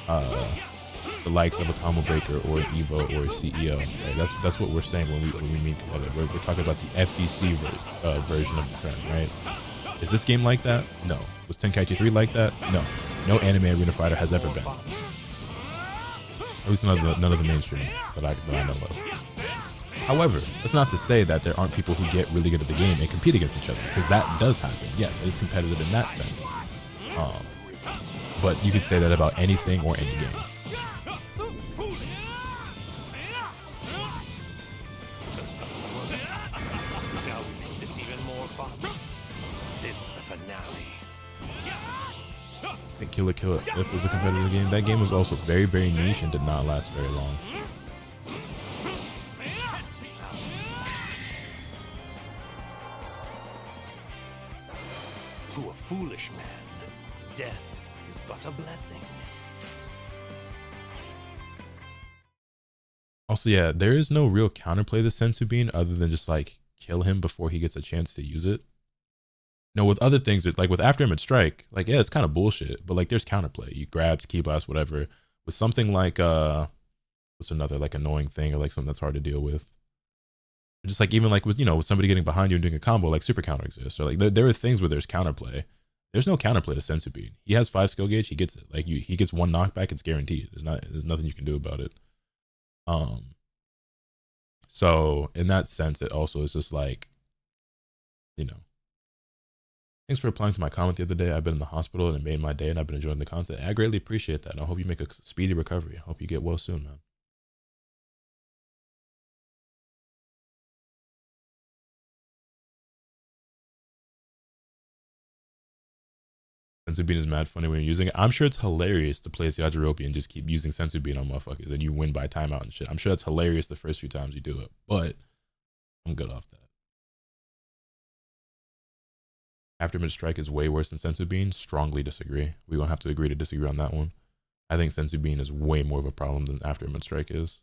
the likes of a Combo Breaker or an Evo or a CEO. Right? That's what we're saying when we mean competitive. We're talking about the FGC version of the term, right? Is this game like that? No. Was Tenkaichi 3 like that? No. No anime arena fighter has ever been. At least none of the mainstream that I know of. However, that's not to say that there aren't people who get really good at the game and compete against each other, because that does happen. Yes, it is competitive in that sense. But you could say that about anything or any game. I think Killer Kill If was a competitive game. That game was also very, very niche and did not last very long. To a foolish man, death is but a blessing. Also, yeah, there is no real counterplay to Sensu Bean other than just like kill him before he gets a chance to use it. No, with other things, like with Afterimage Strike, like, yeah, it's kind of bullshit, but like there's counterplay. You grab, key blast, whatever. With something like, what's another like annoying thing or like something that's hard to deal with? Just like even like with, you know, with somebody getting behind you and doing a combo, like super counter exists. Or like there are things where there's counterplay. There's no counterplay to Sensu Bean. He has 5 skill gauge, he gets it. Like he gets 1 knockback, it's guaranteed. There's nothing you can do about it. So in that sense, it also is just like, you know. Thanks for replying to my comment the other day. I've been in the hospital and it made my day and I've been enjoying the content. I greatly appreciate that. And I hope you make a speedy recovery. I hope you get well soon, man. Sensu Bean is mad funny when you're using it. I'm sure it's hilarious to play as Yajirobe and just keep using Sensu Bean on motherfuckers and you win by timeout and shit. I'm sure that's hilarious the first few times you do it, but I'm good off that. Afterimage Strike is way worse than Sensu Bean. Strongly disagree. We won't have to agree to disagree on that one. I think Sensu Bean is way more of a problem than Afterimage Strike is.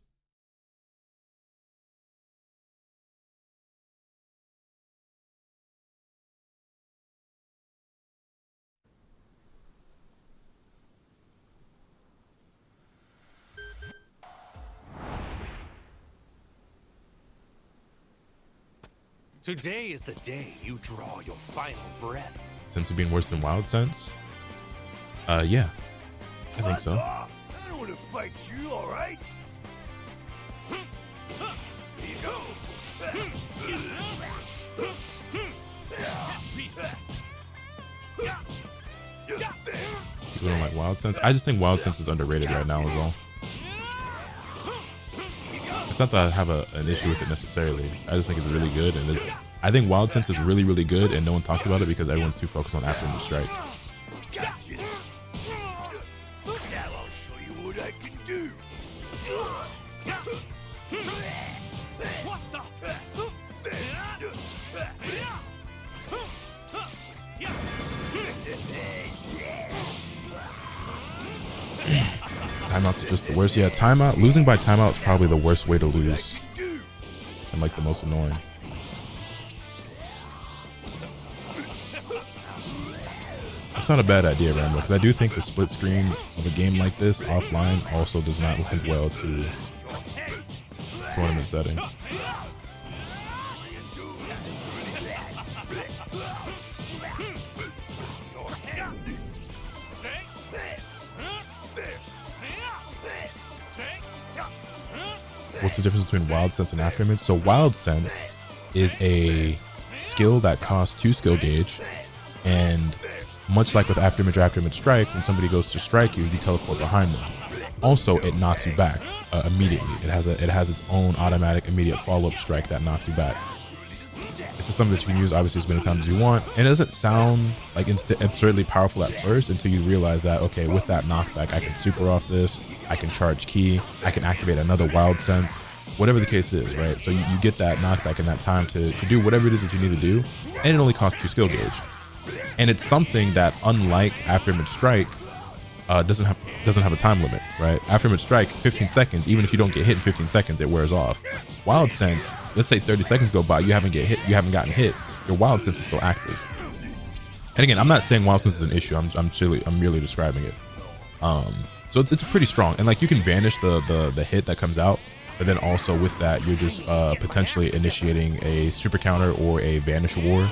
Today is the day you draw your final breath. Sensu Bean worse than Wild Sense? Yeah. I think so. I don't want to fight you, alright? Here you go. People don't like Wild Sense? I just think Wild Sense is underrated right now as well. It's not that I have an issue with it necessarily. I just think it's really good, and I think Wild Sense is really, really good, and no one talks about it because everyone's too focused on Afterimage Strike. Gotcha. Now I'll show you what I can do. What the? Timeouts are just the worst. Yeah, losing by timeout is probably the worst way to lose. And like the most annoying. That's not a bad idea, Rambo, because I do think the split screen of a game like this offline also does not lend well to tournament setting. What's the difference between Wild Sense and Afterimage? So Wild Sense is a skill that costs 2 skill gauge, and much like with Afterimage or Afterimage Strike, when somebody goes to strike you, you teleport behind them. Also, it knocks you back immediately. It has its own automatic immediate follow-up strike that knocks you back. It's just something that you can use obviously as many times as you want, and it doesn't sound like absurdly powerful at first until you realize that, okay, with that knockback, I can super off this, I can charge key, I can activate another Wild Sense, whatever the case is, right? So you get that knockback in that time to do whatever it is that you need to do, and it only costs 2 skill gauge. And it's something that, unlike Afterimage Strike, doesn't have a time limit, right? Afterimage Strike, 15 seconds, even if you don't get hit in 15 seconds, it wears off. Wild Sense, let's say 30 seconds go by, you haven't gotten hit, your Wild Sense is still active. And again, I'm not saying Wild Sense is an issue, I'm merely describing it. So it's pretty strong, and like you can vanish the hit that comes out, but then also with that, you're just potentially initiating a super counter or a vanish war.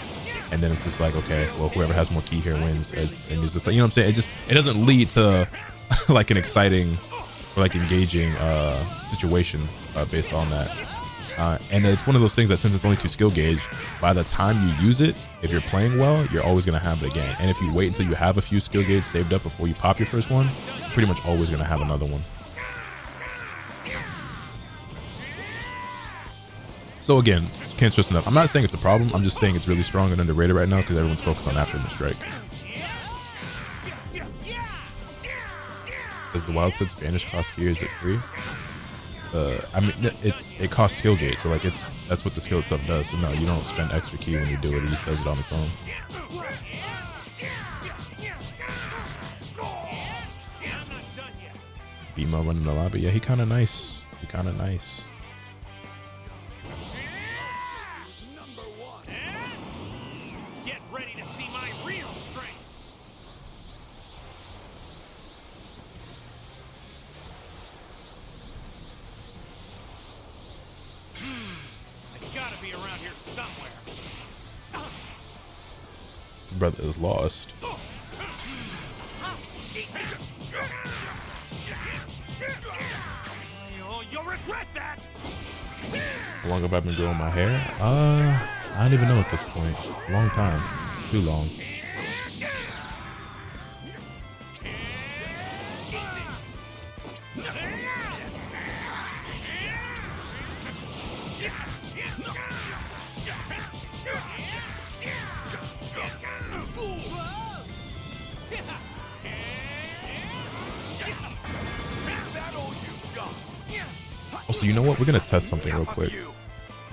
And then it's just like, okay, well, whoever has more key here wins. And it's just like, you know what I'm saying? It doesn't lead to like an exciting or like engaging situation based on that. And it's one of those things that, since it's only 2 skill gauge, by the time you use it, if you're playing well, you're always going to have it again. And if you wait until you have a few skill gauge saved up before you pop your first one, you're pretty much always going to have another one. So again, can't stress enough. I'm not saying it's a problem. I'm just saying it's really strong and underrated right now because everyone's focused on Afterimage Strike. Does the Wild Sense vanish cost gear? Is it free? I mean, it costs skill gauge, so like that's what the skill itself does. So no, you don't spend extra key when you do it. It just does it on its own. Bima running the lobby. Yeah, he kind of nice. He kind of nice. Brother is lost. You'll regret that. How long have I been growing my hair? I don't even know at this point. Long time. Too long. Also, you know what? We're gonna test something real quick.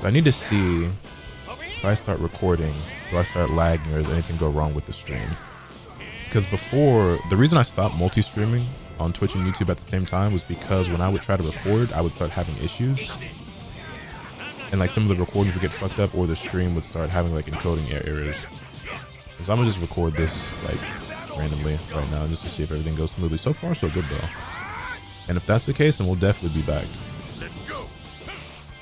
I need to see if I start recording, do I start lagging, or does anything go wrong with the stream? Because before, the reason I stopped multi-streaming on Twitch and YouTube at the same time was because when I would try to record, I would start having issues. And like some of the recordings would get fucked up, or the stream would start having like encoding errors. So I'm gonna just record this like randomly right now just to see if everything goes smoothly. So far, so good though. And if that's the case, then we'll definitely be back.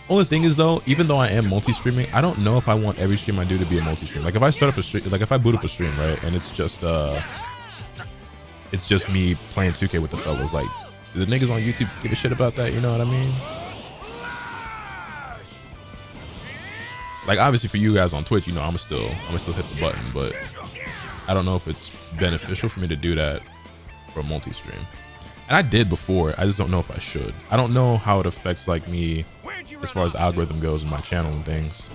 Only thing is though, even though I am multi-streaming, I don't know if I want every stream I do to be a multi-stream. Like if I start up a stream, like if I boot up a stream, right, and it's just me playing 2K with the fellas, like do the niggas on YouTube give a shit about that? You know what I mean? Like obviously for you guys on Twitch, you know, I'm still hit the button, but I don't know if it's beneficial for me to do that for a multi-stream. And I did before, I just don't know if I should. I don't know how it affects like me as far as algorithm goes in my channel and things.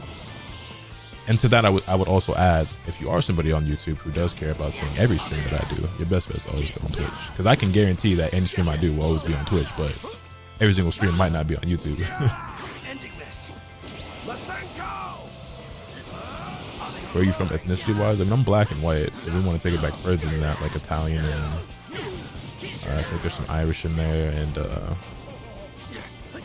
And to that, I would also add, if you are somebody on YouTube who does care about seeing every stream that I do, your best bet is always go on Twitch. Because I can guarantee that any stream I do will always be on Twitch, but every single stream might not be on YouTube. Where are you from ethnicity wise? I mean, I'm black and white. If we want to take it back further than that, like Italian, and I think there's some Irish in there, and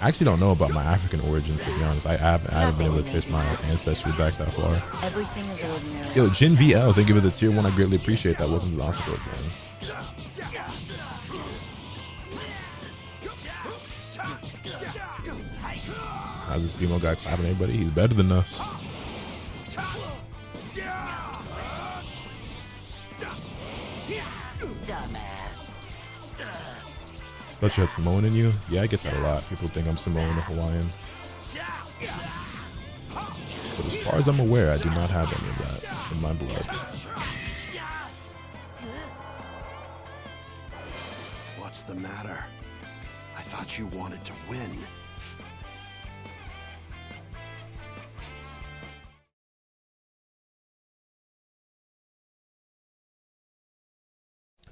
I actually don't know about my African origins, to be honest. I haven't been able to trace my ancestry back that far. Everything is ordinary. Yo, Jin VL, thank you for the tier 1. I greatly appreciate that. Welcome to the Oscar, man. How's this BMO guy clapping everybody? He's better than us. Thought you had Samoan in you? Yeah, I get that a lot. People think I'm Samoan or Hawaiian. But as far as I'm aware, I do not have any of that in my blood. What's the matter? I thought you wanted to win.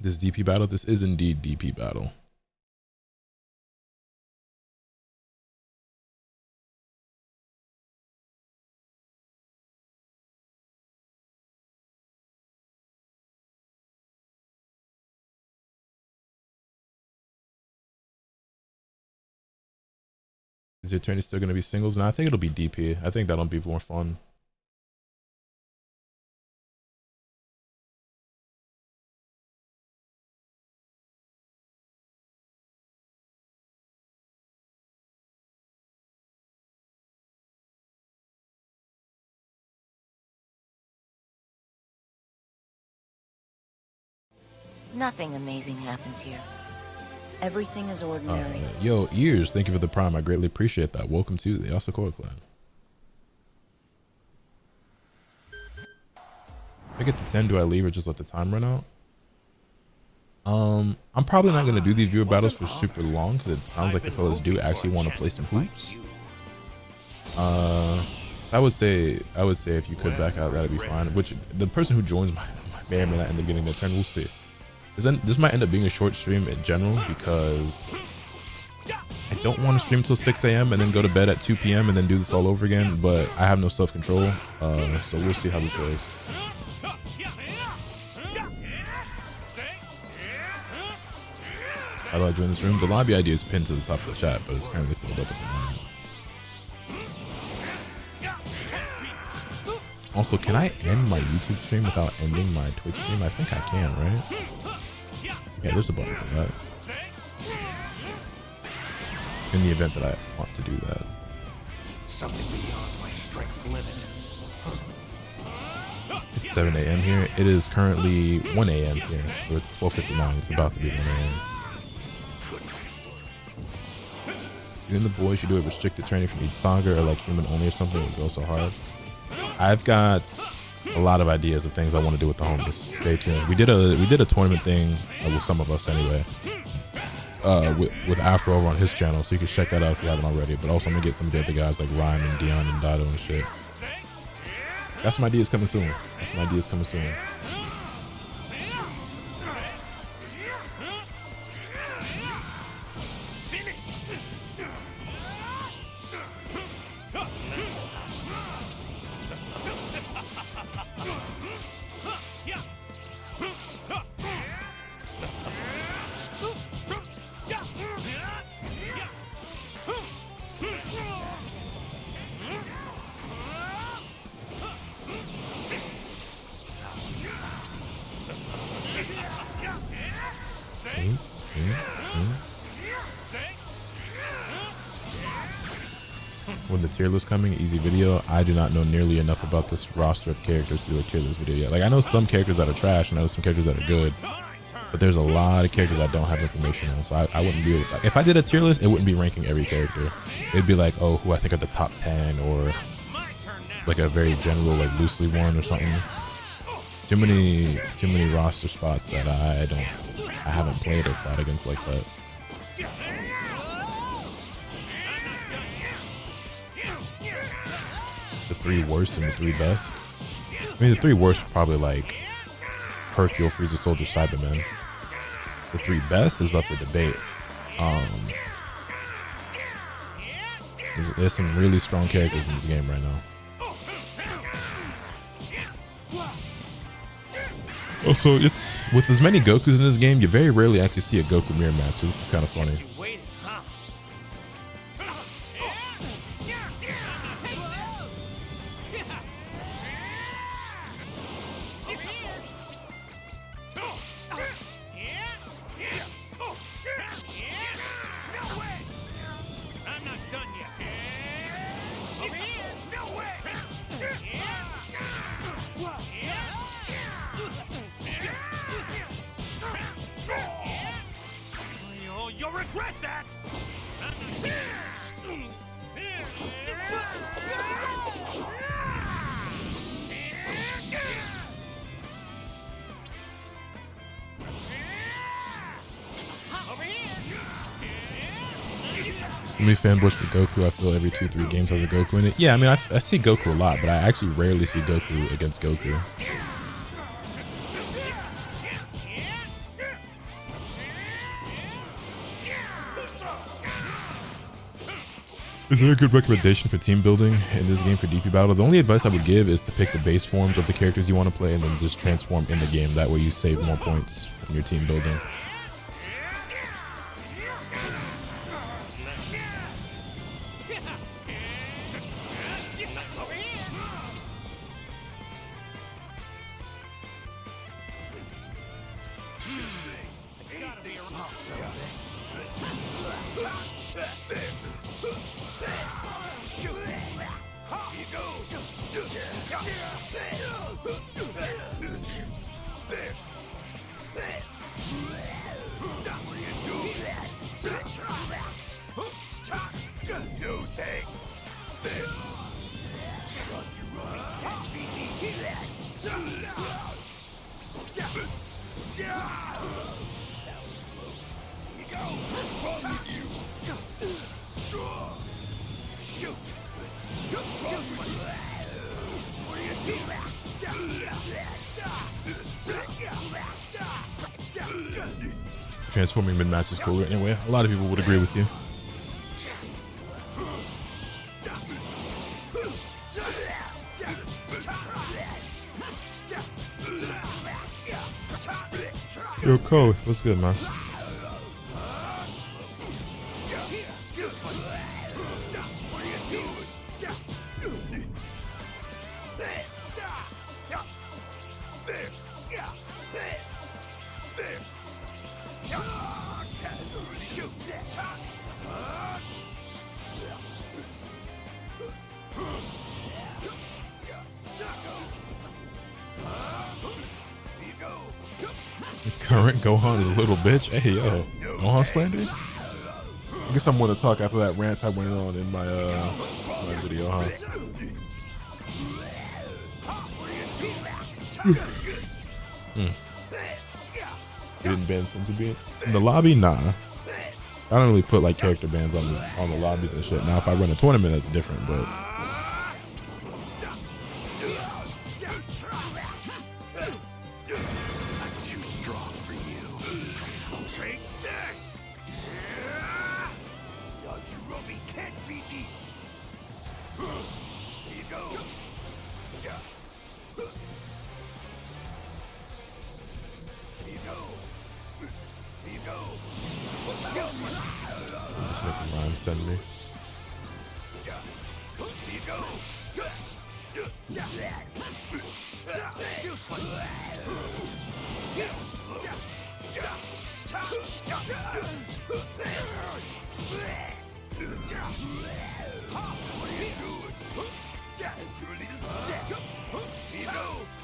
This DP battle? This is indeed DP battle. Is your tourney still going to be singles? No, I think it'll be DP. I think that'll be more fun. Nothing amazing happens here. Everything is ordinary. Yo, Ears, thank you for the prime. I greatly appreciate that. Welcome to the Asakura clan. If I get to 10, do I leave or just let the time run out? I'm probably not going to do these viewer battles for super long because it sounds like the fellas do actually want to play some hoops. I would say if you could back out, that'd be fine. Which the person who joins may or may not end up getting their turn. We'll see. This might end up being a short stream in general because I don't want to stream till 6 a.m. and then go to bed at 2 p.m. and then do this all over again, but I have no self-control, so we'll see how this goes. How do I join this room? The lobby ID is pinned to the top of the chat, but it's currently filled up at the moment. Also, can I end my YouTube stream without ending my Twitch stream? I think I can, right? Yeah, there's a button for that. In the event that I want to do that. Something beyond my strength's limit. It's 7 a.m. here. It is currently 1 a.m. here. So it's 12:59. It's about to be 1 a.m. You and the boys should do a restricted training from each saga or like human only or something. It would go so hard. I've got a lot of ideas of things I want to do with the homies. Stay tuned. We did a tournament thing with some of us anyway. With Afro over on his channel, so you can check that out if you haven't already. But also I'm gonna get some of the other guys like Ryan and Dion and Dado and shit. Got some ideas coming soon. When the tier list coming, easy video. I do not know nearly enough about this roster of characters to do a tier list video yet. Like, I know some characters that are trash, and I know some characters that are good, but there's a lot of characters I don't have information on, so I wouldn't be able to, like, if I did a tier list, it wouldn't be ranking every character. It'd be like, oh, who I think are the top 10, or like a very general, like loosely one or something. Too many roster spots that I haven't played or fought against like that. The 3 worst and the 3 best. I mean, the 3 worst are probably like Hercule, Frieza, Soldier, Cyberman. The 3 best is up for debate. There's some really strong characters in this game right now. Also, it's with as many Gokus in this game, you very rarely actually see a Goku mirror match. So this is kind of funny. regret that! Over here! Let me fanboys for Goku. I feel every 2-3 games has a Goku in it. Yeah, I mean, I see Goku a lot, but I actually rarely see Goku against Goku. Is there a good recommendation for team building in this game for DP Battle? The only advice I would give is to pick the base forms of the characters you want to play and then just transform in the game. That way you save more points in your team building. Transforming mid-match is cooler anyway. A lot of people would agree with you. Yo, Cole, what's good, man? Current Gohan is a little bitch. Hey, yo, Gohan slander? I guess I'm going to talk after that rant I went on in my my video, huh? You didn't ban Senzu Bean? In the lobby? Nah. I don't really put like character bans on the lobbies and shit. Now if I run a tournament, that's different, but send me.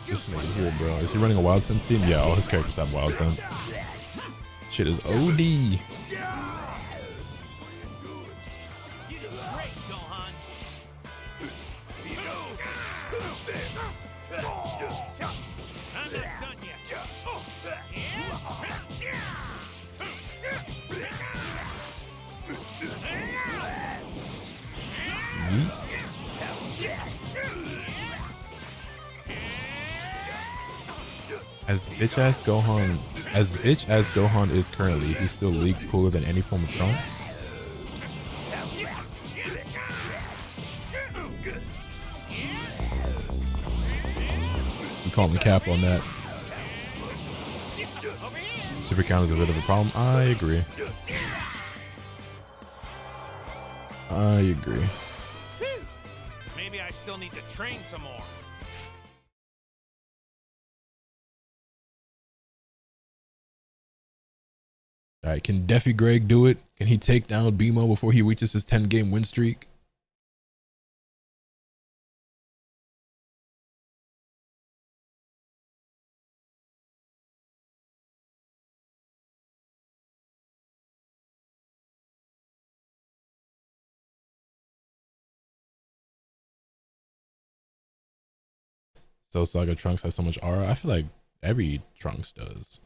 This nigga here, bro. Is he running a Wild Sense team? Yeah, all his characters have Wild Sense. Shit is OD. As bitch ass Gohan is currently, he still leagues cooler than any form of Trunks. You call me cap on that. Super count is a bit of a problem. I agree. I agree. Maybe I still need to train some more. All right, can Deafy Greg do it? Can he take down BMO before he reaches his 10-game win streak? Cell Saga Trunks has so much aura. I feel like every Trunks does.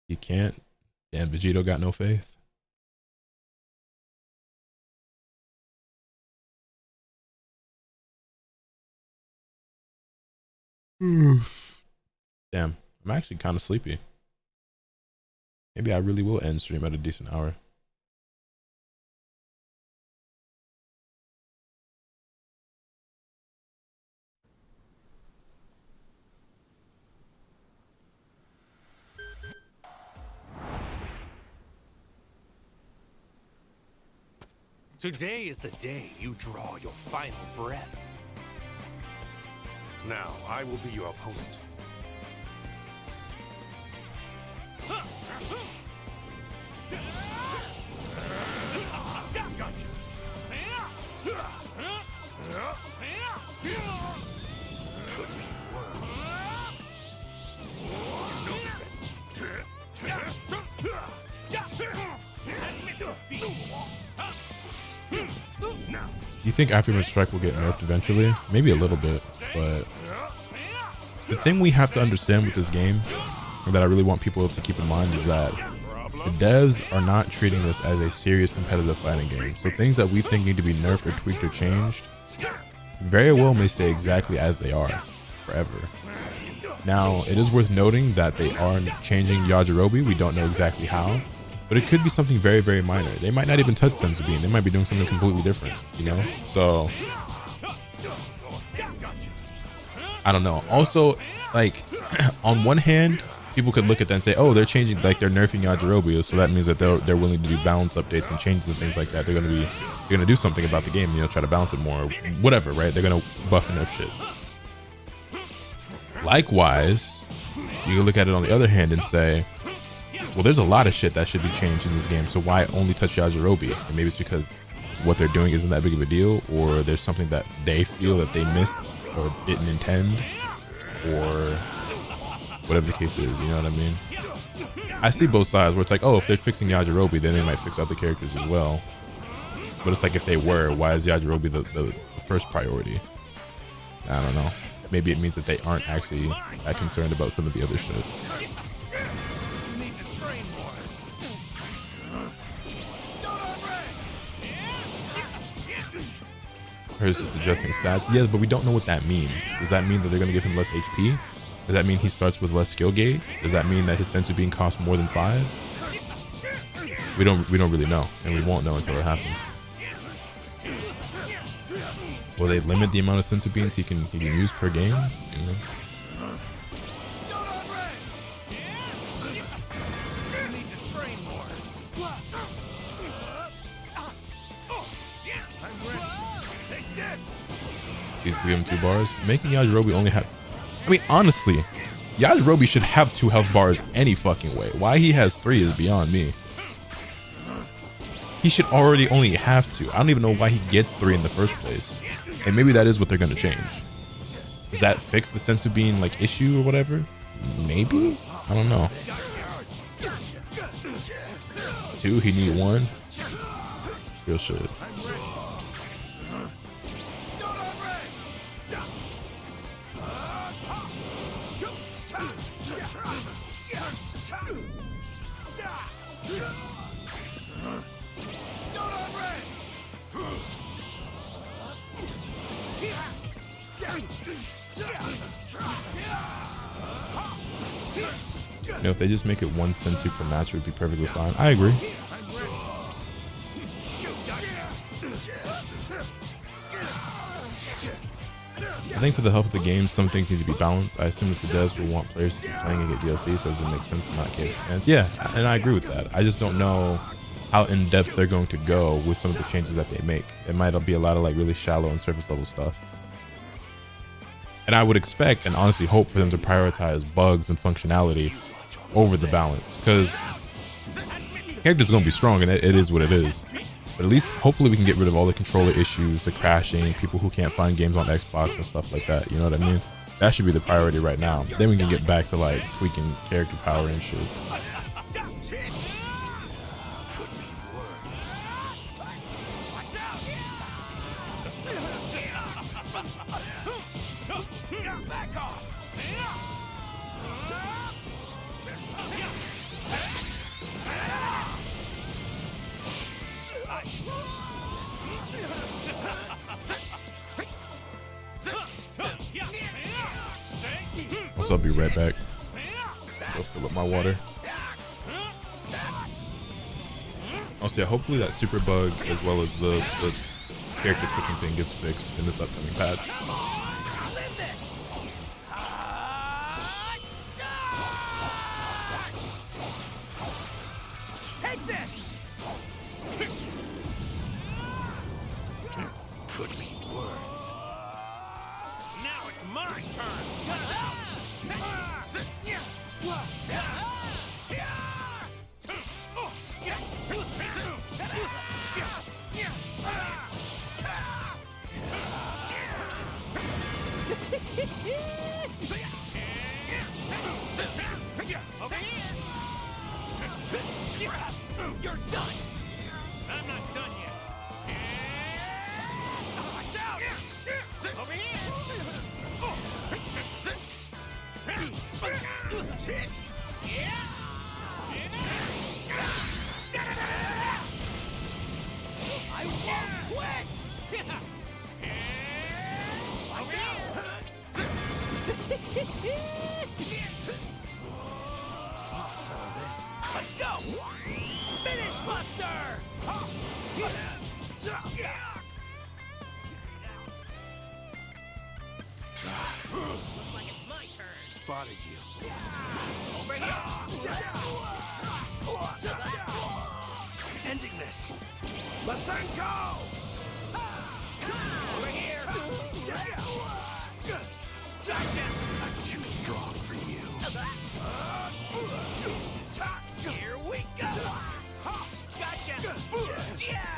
You can't. Damn, Vegito got no faith. Oof. Damn, I'm actually kind of sleepy. Maybe I really will end stream at a decent hour. Today is the day you draw your final breath. Now, I will be your opponent. Gotcha. Could be worse. No defense. Admit defeat. You think Afterimage Strike will get nerfed eventually? Maybe a little bit, but the thing we have to understand with this game, and that I really want people to keep in mind, is that the devs are not treating this as a serious competitive fighting game. So things that we think need to be nerfed or tweaked or changed very well may stay exactly as they are forever. Now, it is worth noting that they are changing Yajirobe. We don't know exactly how, but it could be something very, very minor. They might not even touch Senzu Bean. They might be doing something completely different, you know? So, I don't know. Also, like, on one hand, people could look at that and say, oh, they're changing, like, they're nerfing Yajirobe, so that means that they're willing to do balance updates and changes and things like that. They're gonna do something about the game, you know, try to balance it more, whatever, right? They're gonna buff and nerf shit. Likewise, you can look at it on the other hand and say, well, there's a lot of shit that should be changed in this game, so why only touch Yajirobe? And maybe it's because what they're doing isn't that big of a deal, or there's something that they feel that they missed or didn't intend, or whatever the case is, you know what I mean? I see both sides where it's like, oh, if they're fixing Yajirobe, then they might fix other characters as well. But it's like, if they were, why is Yajirobe the first priority? I don't know. Maybe it means that they aren't actually that concerned about some of the other shit. Hers is suggesting stats. Yes, but we don't know what that means. Does that mean that they're going to give him less HP? Does that mean he starts with less skill gauge? Does that mean that his Senzu Bean costs more than 5? We don't really know, and we won't know until it happens. Will they limit the amount of Senzu Beans he can use per game? You know? He's to give him 2 bars. Making Yajirobe only have... I mean, honestly, Yajirobe should have 2 health bars any fucking way. Why he has 3 is beyond me. He should already only have 2. I don't even know why he gets 3 in the first place. And maybe that is what they're going to change. Does that fix the Senzu Bean, like, issue or whatever? Maybe? I don't know. 2, he need 1. Real shit. You know, if they just make it 1 Senzu per match, it would be perfectly fine. I agree. I think for the health of the game, some things need to be balanced. I assume if the devs will want players to keep playing and get DLC, so does it make sense to not get fans? Yeah, and I agree with that. I just don't know how in depth they're going to go with some of the changes that they make. It might be a lot of like really shallow and surface level stuff. And I would expect and honestly hope for them to prioritize bugs and functionality over the balance, because the character's going to be strong and it is what it is. But at least hopefully we can get rid of all the controller issues, the crashing, people who can't find games on Xbox and stuff like that. You know what I mean? That should be the priority right now. Then we can get back to like tweaking character power and shit. so I'll be right back. Go fill up my water. Also, yeah, hopefully that super bug as well as the character switching thing gets fixed in this upcoming patch. Take this! Could be worse. Now it's my turn. You're done! I'm not done yet. Watch out! Over here. I won't quit! Over here. Let's go! Finish Buster! Looks like it's my turn. Spotted you. Over here. Ending this. Masenko! Over here. I'm too strong for you. Here we go. Gotcha. Yeah.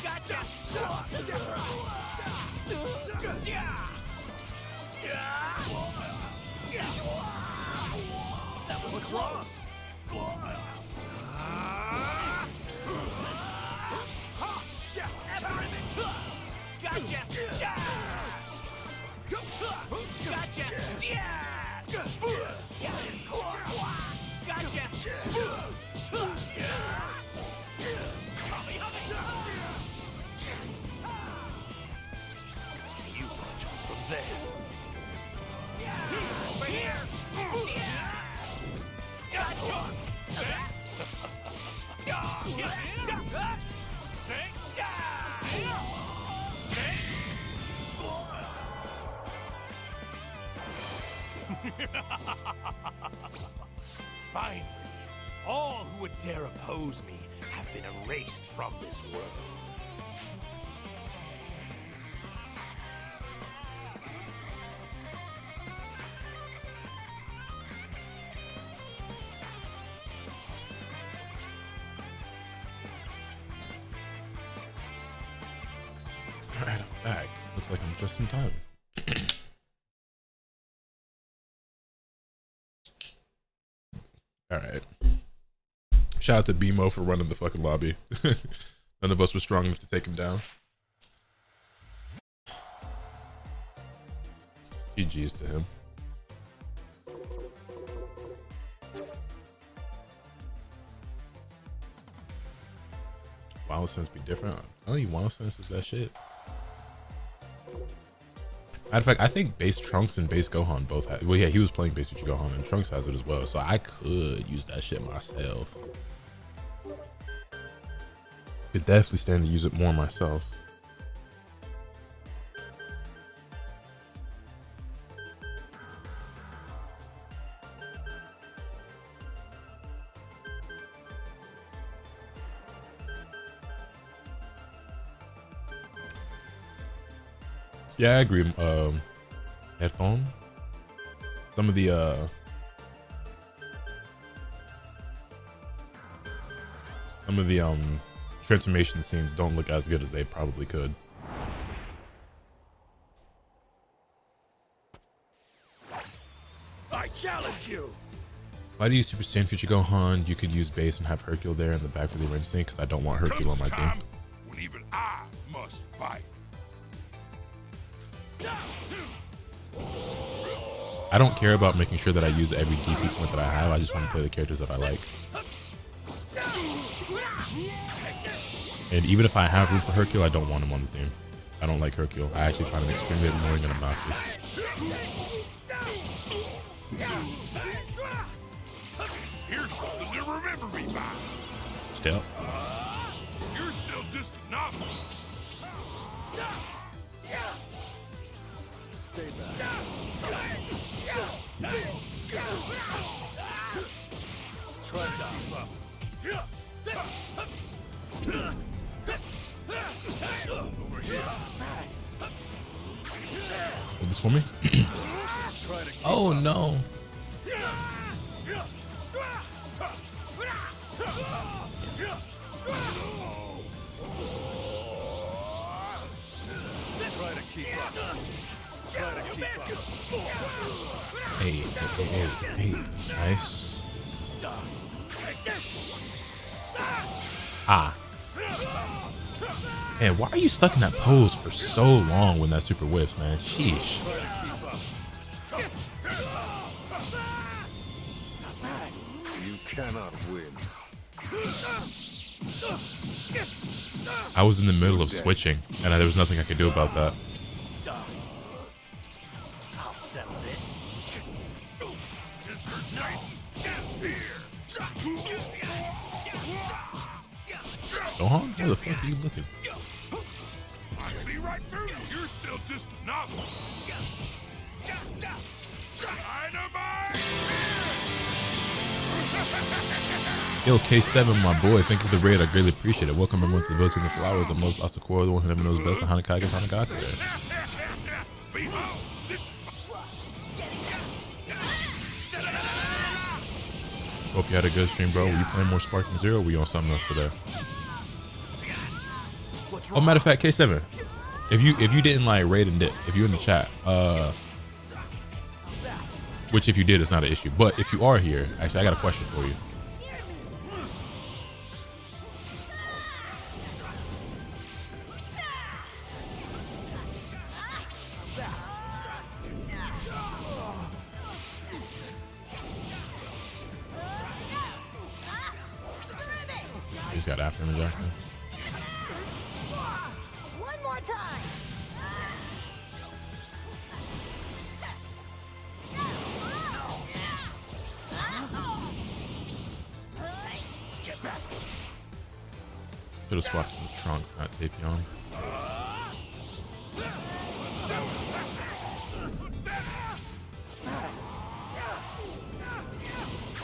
Gotcha. That was close! Gotcha. Gotcha. You punch from there. Over here. Gotcha. Finally, all who would dare oppose me have been erased from this world. Alright, I'm back. Looks like I'm just in time. Alright. Shout out to BMO for running the fucking lobby. None of us were strong enough to take him down. GG's to him. Wild Sense be different. I'm telling you, Wild Sense is that shit. Matter of fact, I think base Trunks and base Gohan both have. Well, yeah, he was playing base Uchi Gohan, and Trunks has it as well. So I could use that shit myself. Could definitely stand to use it more myself. Yeah, I agree. Headphone. Some of the transformation scenes don't look as good as they probably could. I challenge you! Why do you Super Saiyan Future Gohan? You could use base and have Hercule there in the back for the range thing, because I don't want Hercule on my team. When even I must fight. I don't care about making sure that I use every DP point that I have. I just want to play the characters that I like. And even if I have room for Hercule, I don't want him on the team. I don't like Hercule. I actually find him extremely annoying and obnoxious. Here's something to remember me by. Still. You're still just a novice. Stay back. Try to keep up. Over here. Hold this for me. Try to keep Oh no. Try to keep up. Try to keep up. Hey. Nice. Ah. Man, why are you stuck in that pose for so long when that super whiffs, man? Sheesh. You cannot win. I was in the middle of switching, and there was nothing I could do about that. I'll settle this. Gohan? Where the fuck are you looking? I see right through you. You're still just a novice. Dynamite! Yo, K7, my boy, thank you for the raid. I greatly appreciate it. Welcome everyone to the Village of the Flowers. I'm most Asakura, the one who never knows best, the Hanakage Hanagaka. Behold, this is Hope you had a good stream, bro. Were you playing more Sparking Zero, or were you on something else today? Oh, matter of fact, K7, if you didn't like raid and dip, if you're in the chat, which if you did, it's not an issue. But if you are here, actually, I got a question for you. He's got Afterimage active. One more time. Get back. Should have swapped the Trunks, not Tapion.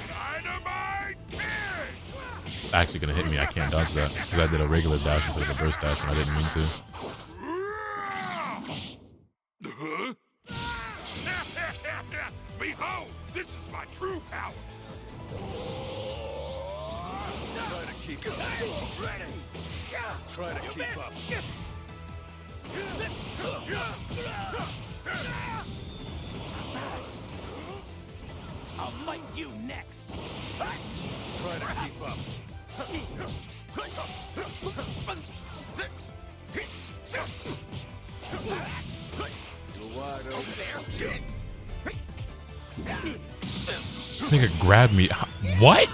Dynamite Kid! It's actually gonna hit me. I can't dodge that because I did a regular dash instead of a burst dash, and I didn't mean to. Behold, this is my true power. Try to keep up. Try to keep up. I'll fight you next. Try to keep up. You're wide open. This nigga grabbed me. What?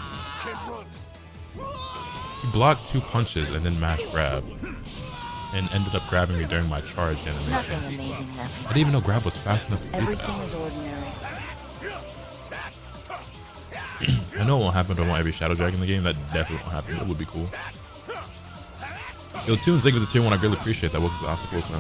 He blocked 2 punches and then mashed grab, and ended up grabbing me during my charge animation. Nothing amazing happens. I didn't even know grab was fast enough to do Everything that. is ordinary. I know it won't happen, but I want every Shadow Dragon in the game. That definitely won't happen. It would be cool. Yo, Tunes, thank you for the tier 1. I really appreciate that. Welcome to Oscar Wolf, man.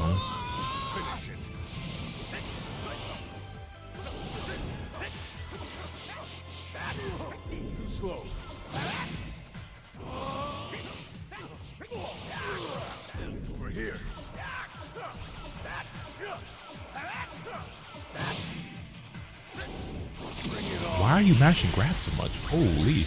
Over here. Why are you mashing grab so much? Holy.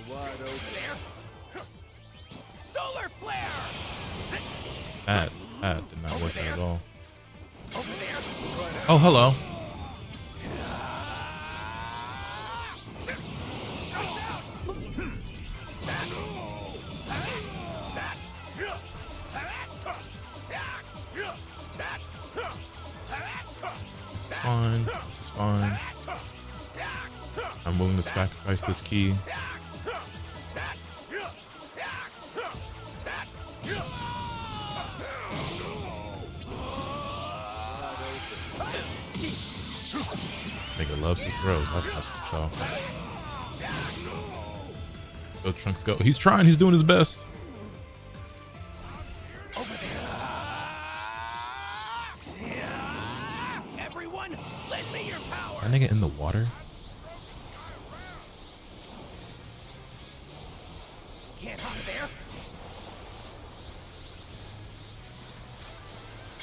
Wide open. Solar flare. That did not work at all. Oh, hello. fine. This is fine. I'm willing to sacrifice this key. This nigga loves his throws. That's for sure. Go Trunks, go. He's trying. He's doing his best. Everyone, lend me your power. That nigga in the water. Can't hop there.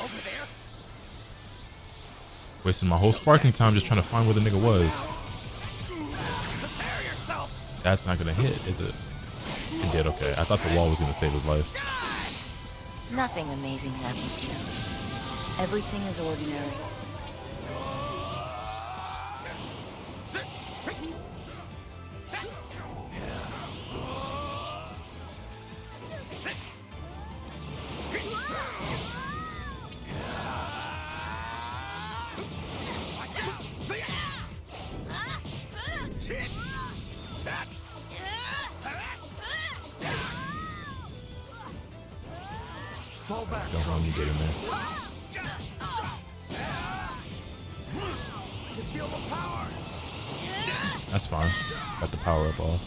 Over there. Wasting my whole sparking time just trying to find where the nigga was. Prepare yourself. That's not gonna hit, is it? It did, okay. I thought the wall was gonna save his life. Nothing amazing happens here. Everything is ordinary. Don't let me get in there. That's fine. Got the power up all.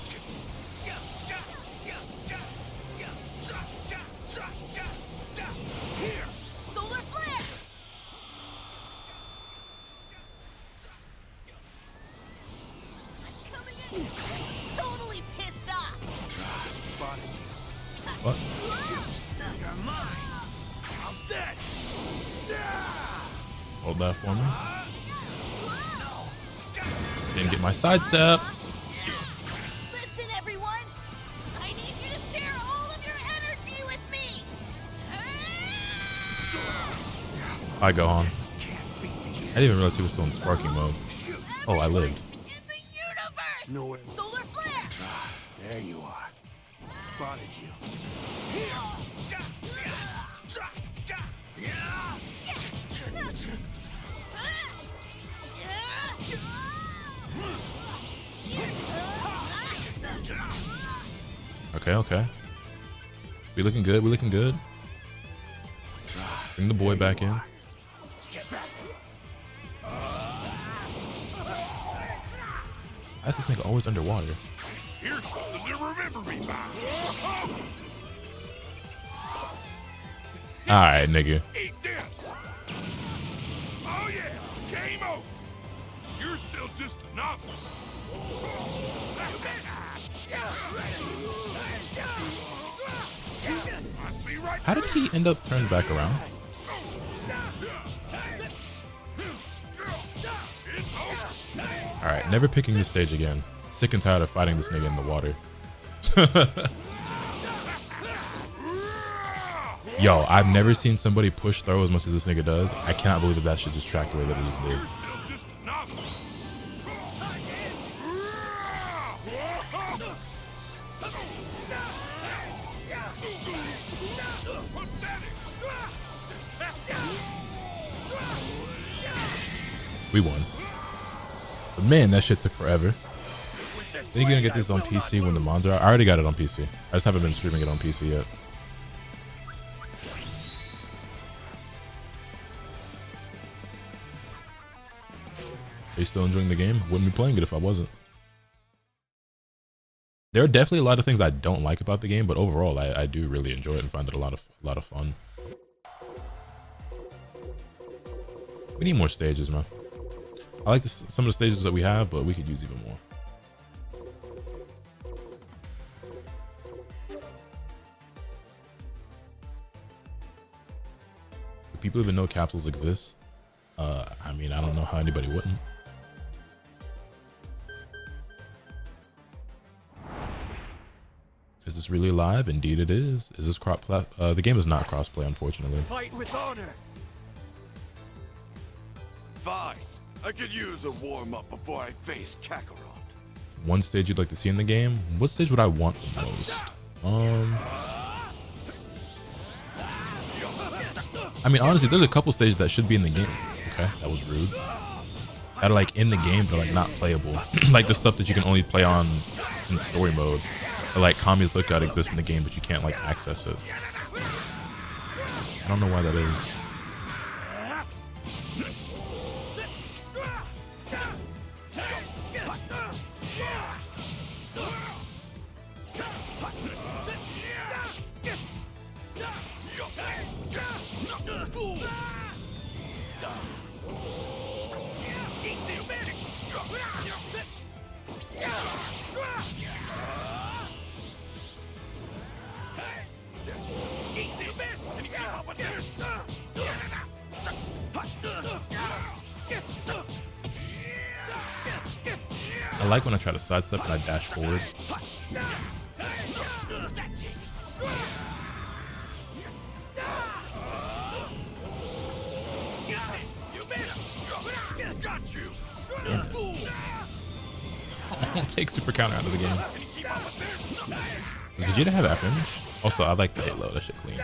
Solar flare! Coming in! Totally pissed off! What? You're mine. How's this? Hold that for me. Didn't get my sidestep. Listen, everyone! I need you to share all of your energy with me! Hi, Gohan. I didn't even realize he was still in sparking mode. Oh, I lived. In the universe! No way. Solar flare! There you are. Spotted you. Okay, okay. We looking good. We looking good. Bring the boy back in. Why's this nigga always underwater? Here's something to remember me by. Alright, nigga. Eat this. Oh yeah, game over. You're still just a novice. I see right. How did he end up turning back around? It's over. Alright, never picking this stage again. Sick and tired of fighting this nigga in the water. Yo, I've never seen somebody push throw as much as this nigga does. I cannot believe that shit just tracked the way that it just did. You're still just a novice. We won. But man, that shit took forever. Are you gonna get this on PC when the mods are out? I already got it on PC. I just haven't been streaming it on PC yet. Are you still enjoying the game? Wouldn't be playing it if I wasn't. There are definitely a lot of things I don't like about the game, but overall, I do really enjoy it and find it a lot of fun. We need more stages, man. I like some of the stages that we have, but we could use even more. Do people even know capsules exist? I mean, I don't know how anybody wouldn't. Is this really live? Indeed it is. Is this the game is not crossplay, unfortunately. Fight with honor. Fine. I could use a warm-up before I face Kakarot. One stage you'd like to see in the game? What stage would I want the most? I mean, honestly, there's a couple stages that should be in the game. Okay, that was rude. that are like in the game but are like not playable. Like the stuff that you can only play on in the story mode. Or like Kami's Lookout exists in the game but you can't like access it. I don't know why that is. I like when I try to sidestep and I dash forward. I'll take super counter out of the game. Does Vegeta have Afterimage? Also, I like the Halo. That shit clean.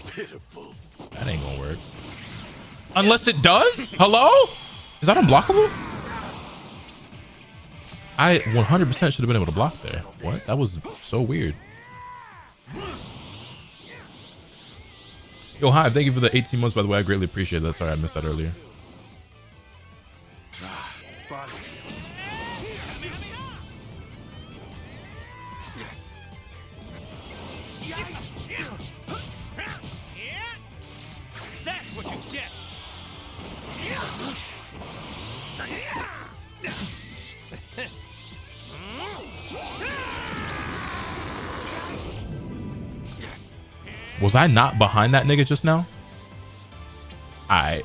Pitiful. That ain't gonna work. Unless it does? Hello? Is that unblockable? I 100% should have been able to block there. What? That was so weird. Yo, hi. Thank you for the 18 months, by the way. I greatly appreciate that. Sorry, I missed that earlier. That's what you get. Was I not behind that nigga just now? I.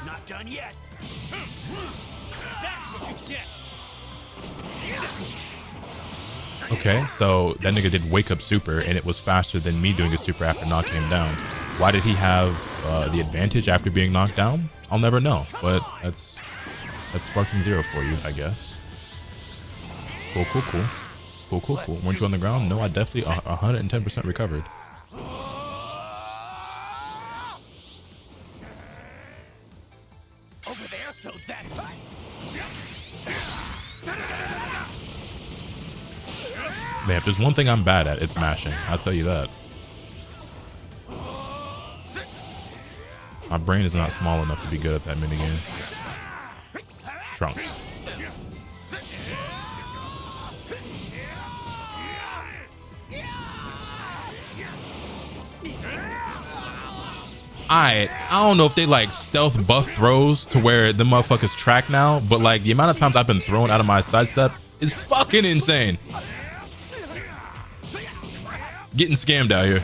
Not done yet. That's what you get. Okay, so that nigga did wake up super and it was faster than me doing a super after knocking him down. Why did he have the advantage after being knocked down? I'll never know, but that's Sparking Zero for you, I guess. Cool. Weren't you on the ground? No, I definitely 110% recovered. Over there, so that's right. Man, if there's one thing I'm bad at, it's mashing. I'll tell you that. My brain is not small enough to be good at that minigame. Trunks. I don't know if they like stealth buff throws to where the motherfuckers track now, but like the amount of times I've been thrown out of my sidestep is fucking insane. Getting scammed out here.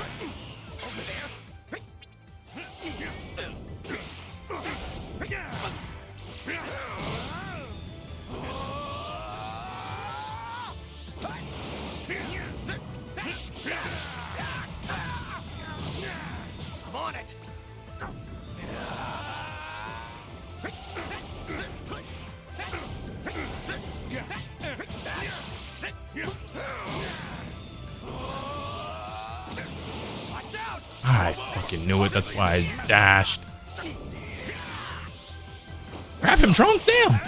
I fucking knew it. That's why I dashed. Grab him, Trunks. Damn.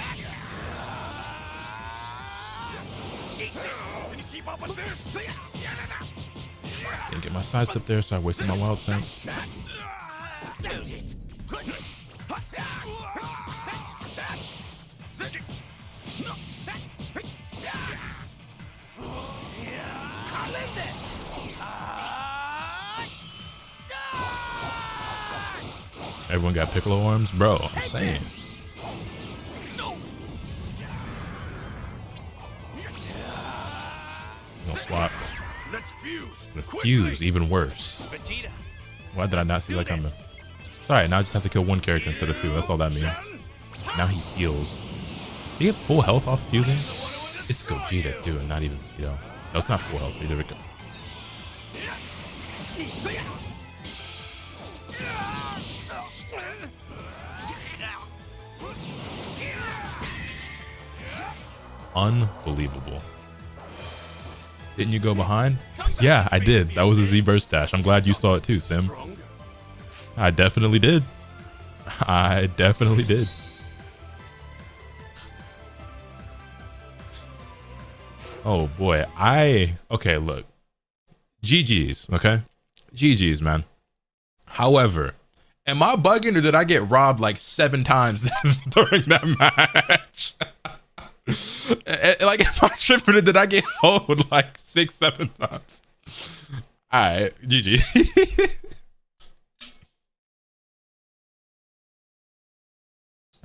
Didn't get my sidestep there, so I wasted my wild sense. Everyone got Piccolo arms? Bro, I'm saying. No swap. Let's fuse. Fuse, even worse. Vegeta. Why did I not see that coming? Sorry, now I just have to kill one character instead of two. That's all that means. Now he heals. Did he get full health off fusing? It's Gogeta too, and not even, you know. No, it's not full health. But he did Unbelievable. Didn't you go behind? Yeah, I did. That was a Z burst dash. I'm glad you saw it too, Sim. I definitely did. I definitely did. Oh boy. Okay, look. GG's, okay? GG's, man. However, am I bugging or did I get robbed like 7 times during that match? Like, am I tripping or did I get hold like 6, 7 times? Alright, GG.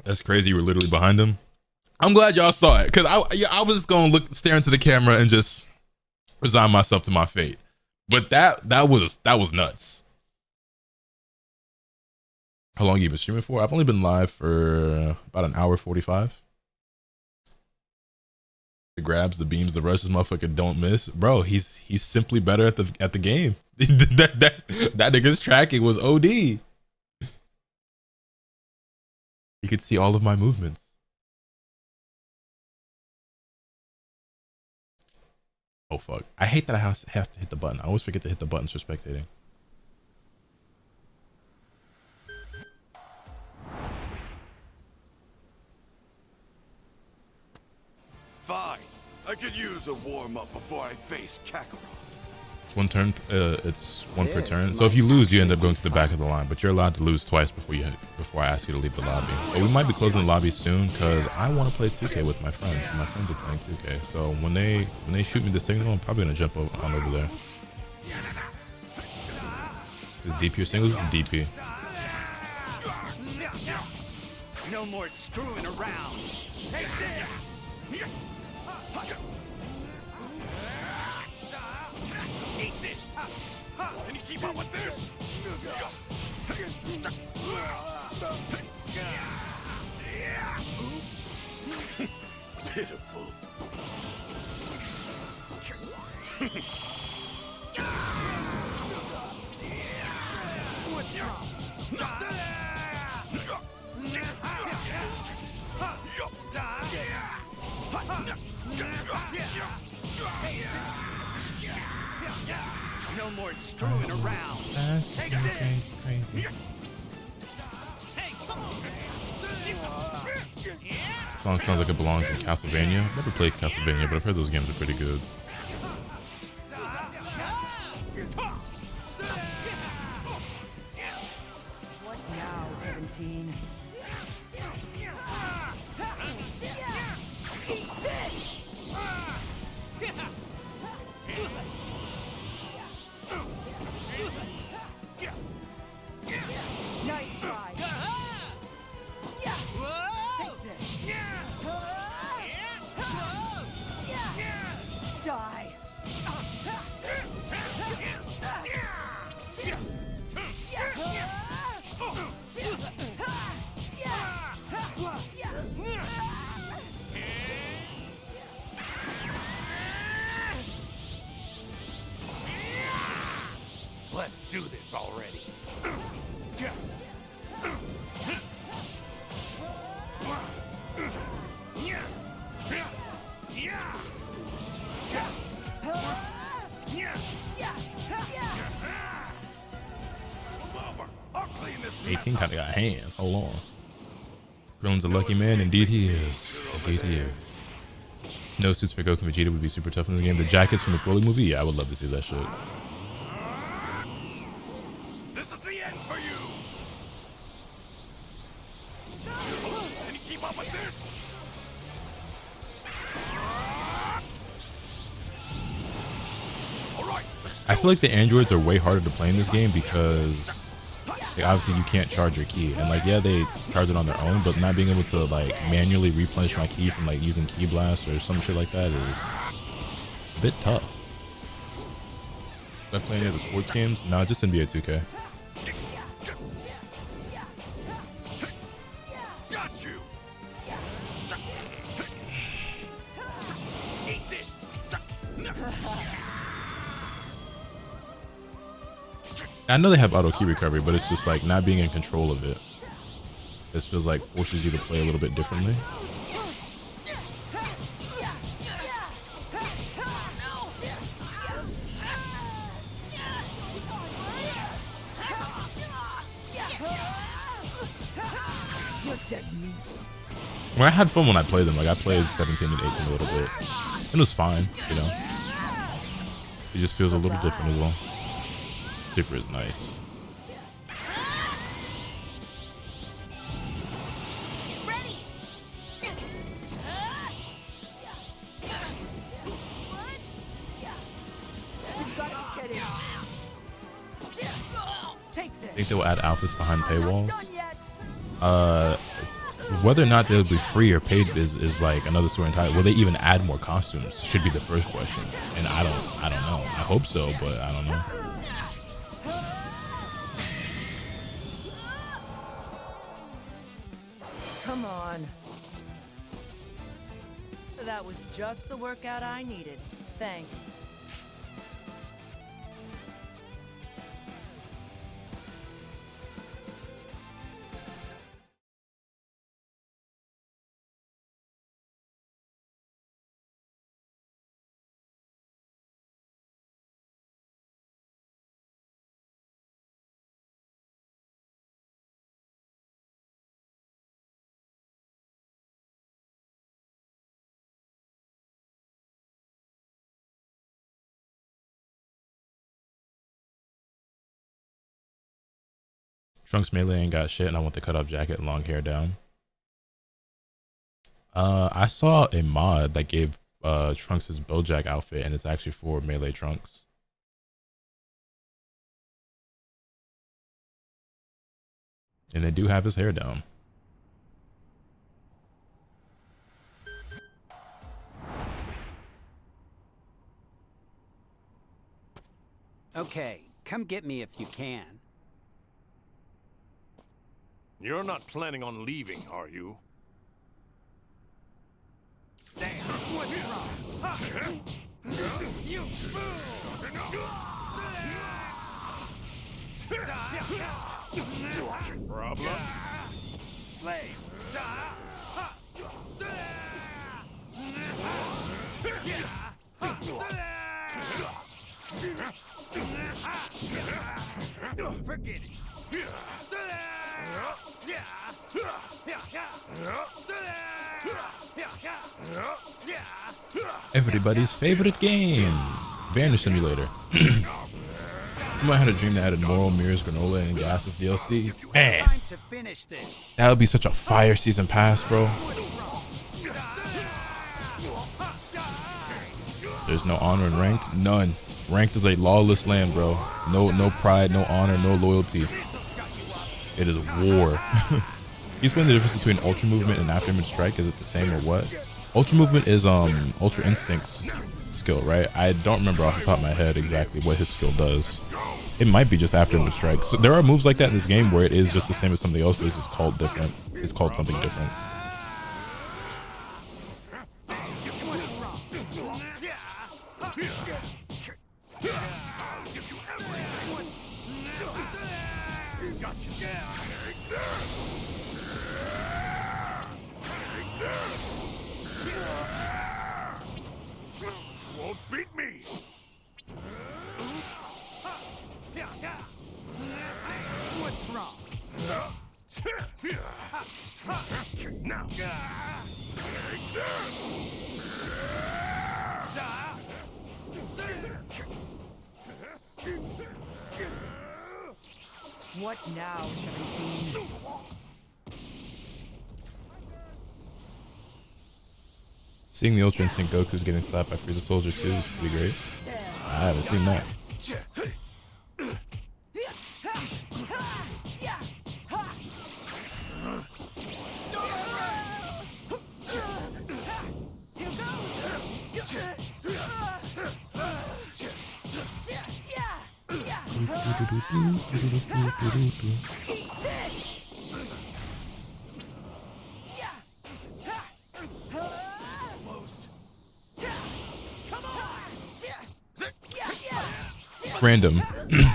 That's crazy. You were literally behind him. I'm glad y'all saw it because I was gonna stare into the camera and just resign myself to my fate. But that was nuts. How long you been streaming for? I've only been live for about an hour 45. The grabs, the beams, the rushes, motherfucker don't miss, bro. He's simply better at the game. that nigga's tracking was OD. You could see all of my movements. Oh fuck! I hate that I have to hit the button. I always forget to hit the buttons for spectating. Fine. I could use a warm-up before I face Kakarot. It's one turn. It's one per turn. So if you lose, you end up going to the back of the line. But you're allowed to lose twice before I ask you to leave the lobby. But we might be closing the lobby soon because I want to play 2K with my friends. And my friends are playing 2K. So when they shoot me the signal, I'm probably gonna jump on over there. Is DP your singles? This is DP. No more screwing around. Take this. Eat this. Can you keep up with this? Pitiful. What's wrong? No more screwing around. That's crazy, crazy. Song sounds like it belongs in Castlevania. Never played Castlevania, but I've heard those games are pretty good. What now, 17? Nice try. Take this. Die. Let's do this already. I'll clean this 18 kind of got hands. Hold on. Grown's a lucky man. Indeed he is. Indeed he is. Snowsuits for Goku and Vegeta would be super tough in the game. The jackets from the Broly movie? Yeah, I would love to see that shit. This is the end for you. Can you keep up with this? All right. I feel like the androids are way harder to play in this game because like, obviously you can't charge your key, and like yeah, they charge it on their own, but not being able to like manually replenish my key from like using key blast or some shit like that is a bit tough. Am I playing any of the sports games? No, just NBA 2K. Got you. Eat this. I know they have auto key recovery, but it's just like not being in control of it. This feels like forces you to play a little bit differently. Well, I had fun when I played them. Like I played 17 and 18 a little bit. It was fine, you know. It just feels a little different as well. Super is nice. Ready? You've got to get in. Take I this. think they will add outfits behind paywalls. Done yet? Whether or not they'll be free or paid is like another story entirely. Will they even add more costumes? Should be the first question. And I don't know. I hope so, but I don't know. Come on. That was just the workout I needed. Thanks. Trunks melee ain't got shit, and I want the cut off jacket and long hair down. I saw a mod that gave Trunks his Bojack outfit, and it's actually for melee Trunks. And they do have his hair down. Okay, come get me if you can. You're not planning on leaving, are you? Damn, what's wrong? You fool! Problem? Forget it. Everybody's favorite game, Banner Simulator. You might have a dream that added moral mirrors, granola, and gases DLC. Man, Time to finish this. that would be such a fire season pass, bro. There's no honor in ranked, none. Ranked is a lawless land, bro. No pride, no honor, no loyalty. It is war. Can you explain the difference between Ultra Movement and Afterimage Strike? Is it the same or what? Ultra Movement is Ultra Instinct's skill, right? I don't remember off the top of my head exactly what his skill does. It might be just Afterimage Strike. So there are moves like that in this game where it is just the same as something else, but it's just called different. It's called something different. Won't beat me. What's wrong? Now. What now, 17? Seeing the Ultra Instinct Goku's getting slapped by Frieza Soldier 2 is pretty great. I haven't seen that.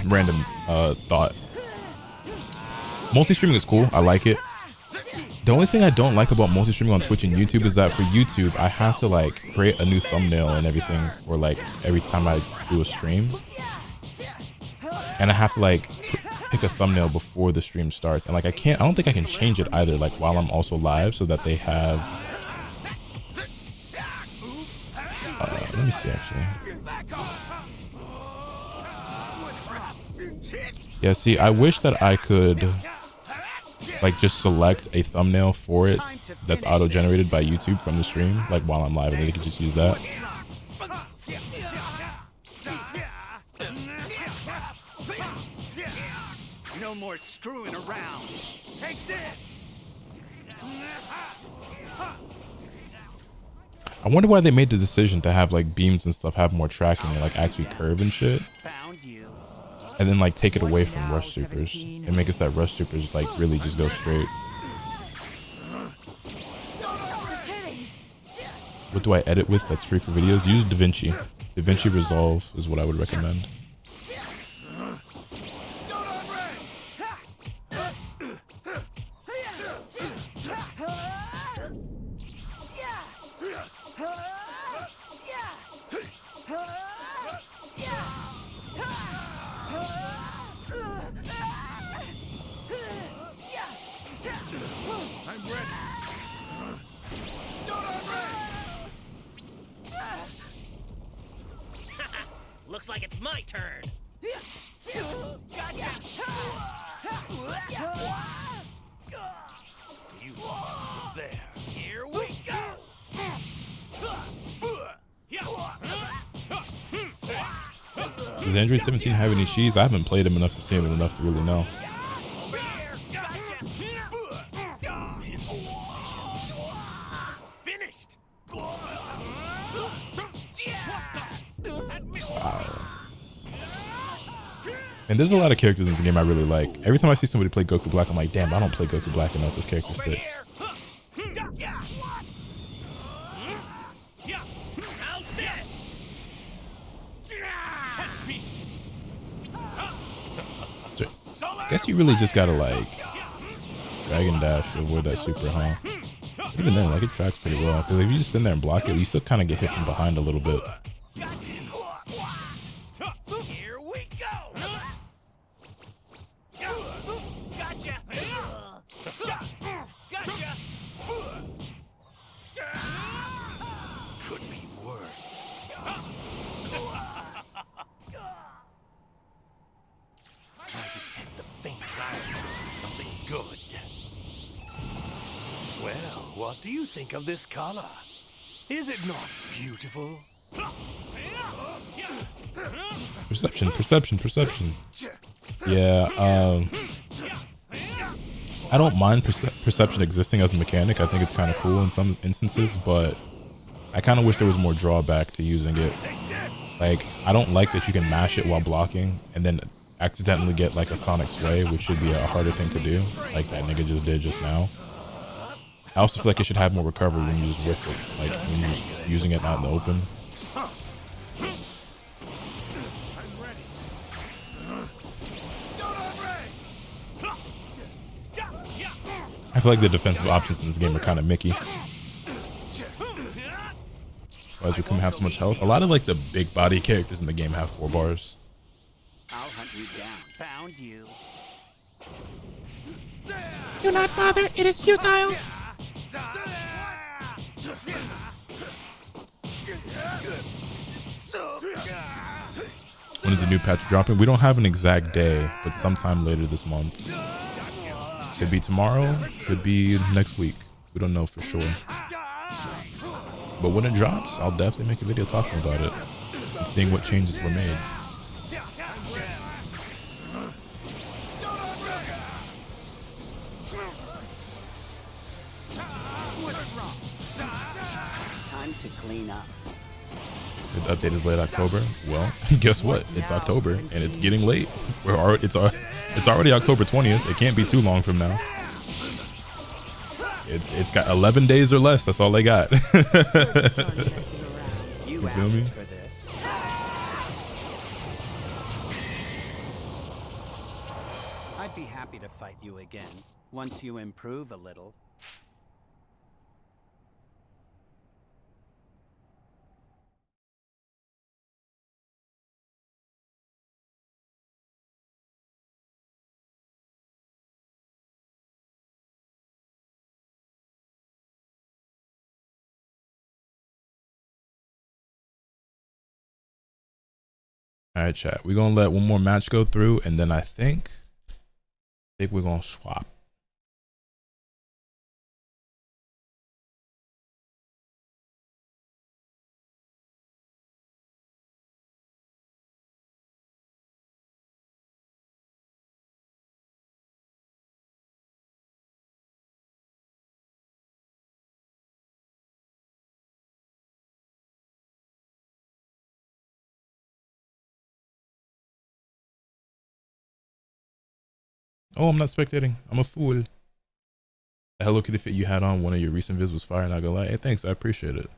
Random thought. Multi-streaming is cool. I like it. The only thing I don't like about multi-streaming on Twitch and YouTube is that for YouTube, I have to like create a new thumbnail and everything for like every time I do a stream. And I have to like pick a thumbnail before the stream starts, and like I don't think I can change it either, like while I'm also live, so that they have let me see actually. Yeah, see, I wish that I could like just select a thumbnail for it that's auto-generated by YouTube from the stream, like while I'm live, and they could just use that. No more screwing around. Take this. I wonder why they made the decision to have like beams and stuff have more tracking and like actually curve and shit, Found you. and then like take it away from rush supers and make it so that rush supers like really just go straight. What do I edit with that's free for videos? Use DaVinci. DaVinci Resolve is what I would recommend. Looks like it's my turn. Gotcha. You from there. Here we go. Does Android 17 have any cheese? I haven't played him enough to see him enough to really know. Finished. And there's a lot of characters in this game I really like. Every time I see somebody play Goku Black, I'm like, damn, I don't play Goku Black enough. This character's sick. How's this? I guess you really just gotta like Dragon Dash to avoid that super, huh? Even then, like it tracks pretty well. Because if you just stand there and block it, you still kind of get hit from behind a little bit. Here we go. Gotcha. Gotcha. Could be worse. I detect the faint dinosaur, something good. Well, what do you think of this color? Is it not beautiful? Perception. Yeah, I don't mind perception existing as a mechanic. I think it's kind of cool in some instances, but I kind of wish there was more drawback to using it. Like, I don't like that you can mash it while blocking and then accidentally get like a sonic sway, which should be a harder thing to do, like that nigga just did just now. I also feel like it should have more recovery when you just whiff it, like when you're just using it out in the open. I feel like the defensive options in this game are kind of mickey. Why does Raccoon have so much health? A lot of like the big body characters in the game have 4 bars. I'll hunt you down. Found you. Do not bother, it is futile. When is the new patch dropping? We don't have an exact day, but sometime later this month. Could be tomorrow, could be next week. We don't know for sure. But when it drops, I'll definitely make a video talking about it and seeing what changes were made. Time to clean up. The update is late October. Well, guess what? It's October and it's getting late. It's already October 20th. It can't be too long from now. It's got 11 days or less. That's all they got. You feel me? For this. I'd be happy to fight you again once you improve a little. All right, chat. We're gonna let one more match go through, and then I think we're gonna swap. Oh, I'm not spectating. I'm a fool. The Hello Kitty fit you had on one of your recent vids was fire, not gonna lie. Hey, thanks. I appreciate it.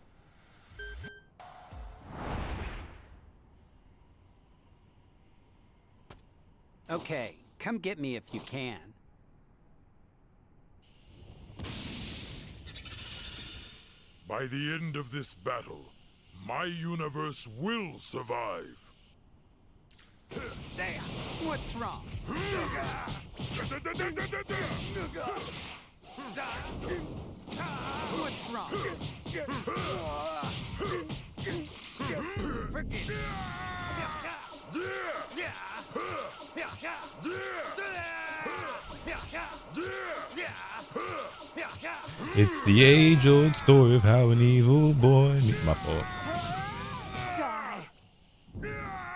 Okay, come get me if you can. By the end of this battle, my universe will survive. There. What's wrong? What's wrong? Forget it. It's the age-old story of how an evil boy. My fault. Die. There you are.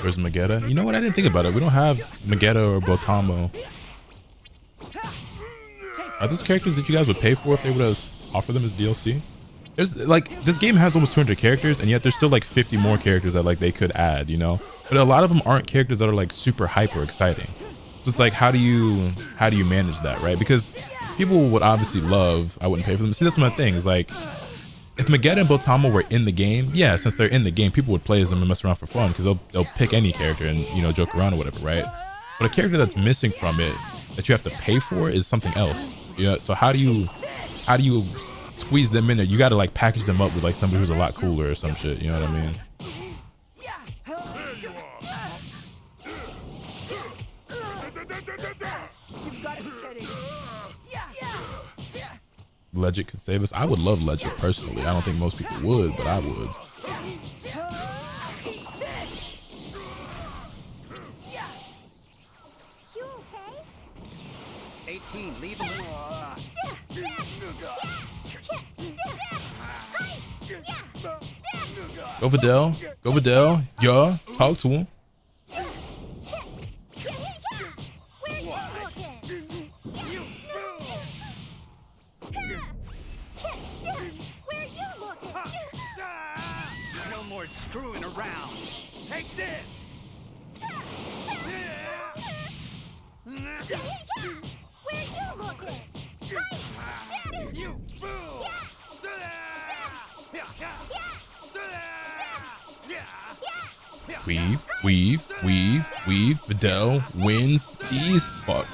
Where's Magetta? You know what? I didn't think about it. We don't have Magetta or Botamo. Are those characters that you guys would pay for if they would have offered them as DLC? There's like, this game has almost 200 characters, and yet there's still like 50 more characters that like they could add, you know? But a lot of them aren't characters that are like super hyper exciting. So it's like, how do you manage that, right? Because people would obviously love, I wouldn't pay for them. See, that's my thing. Is like, if Magetta and Botamo were in the game, yeah, since they're in the game, people would play as them and mess around for fun because they'll pick any character and, you know, joke around or whatever, right? But a character that's missing from it that you have to pay for is something else. Yeah. So how do you squeeze them in there? You got to like package them up with like somebody who's a lot cooler or some shit. You know what I mean? Legit could save us. I would love Legit personally. I don't think most people would, but I would. 18, leave him. Go Videl. Go Videl. Yeah. Talk to him. No more screwing around. Take this. Where you looking? You fool! Weave. Videl wins these. Fuck.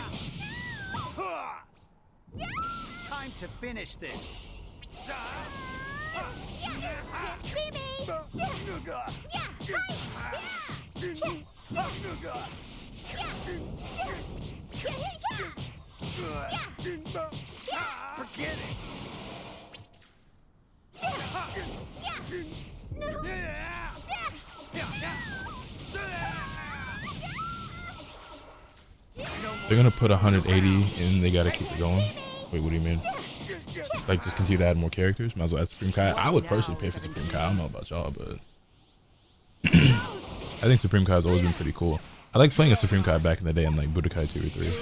Time to finish this. See me? Forget it. They're gonna put 180 in. They gotta keep it going. Wait, what do you mean? Like just continue to add more characters? Might as well add Supreme Kai. I would personally pay for Supreme Kai. I don't know about y'all, but I think Supreme Kai has always been pretty cool. I like playing a Supreme Kai back in the day in like Budokai 2 or 3.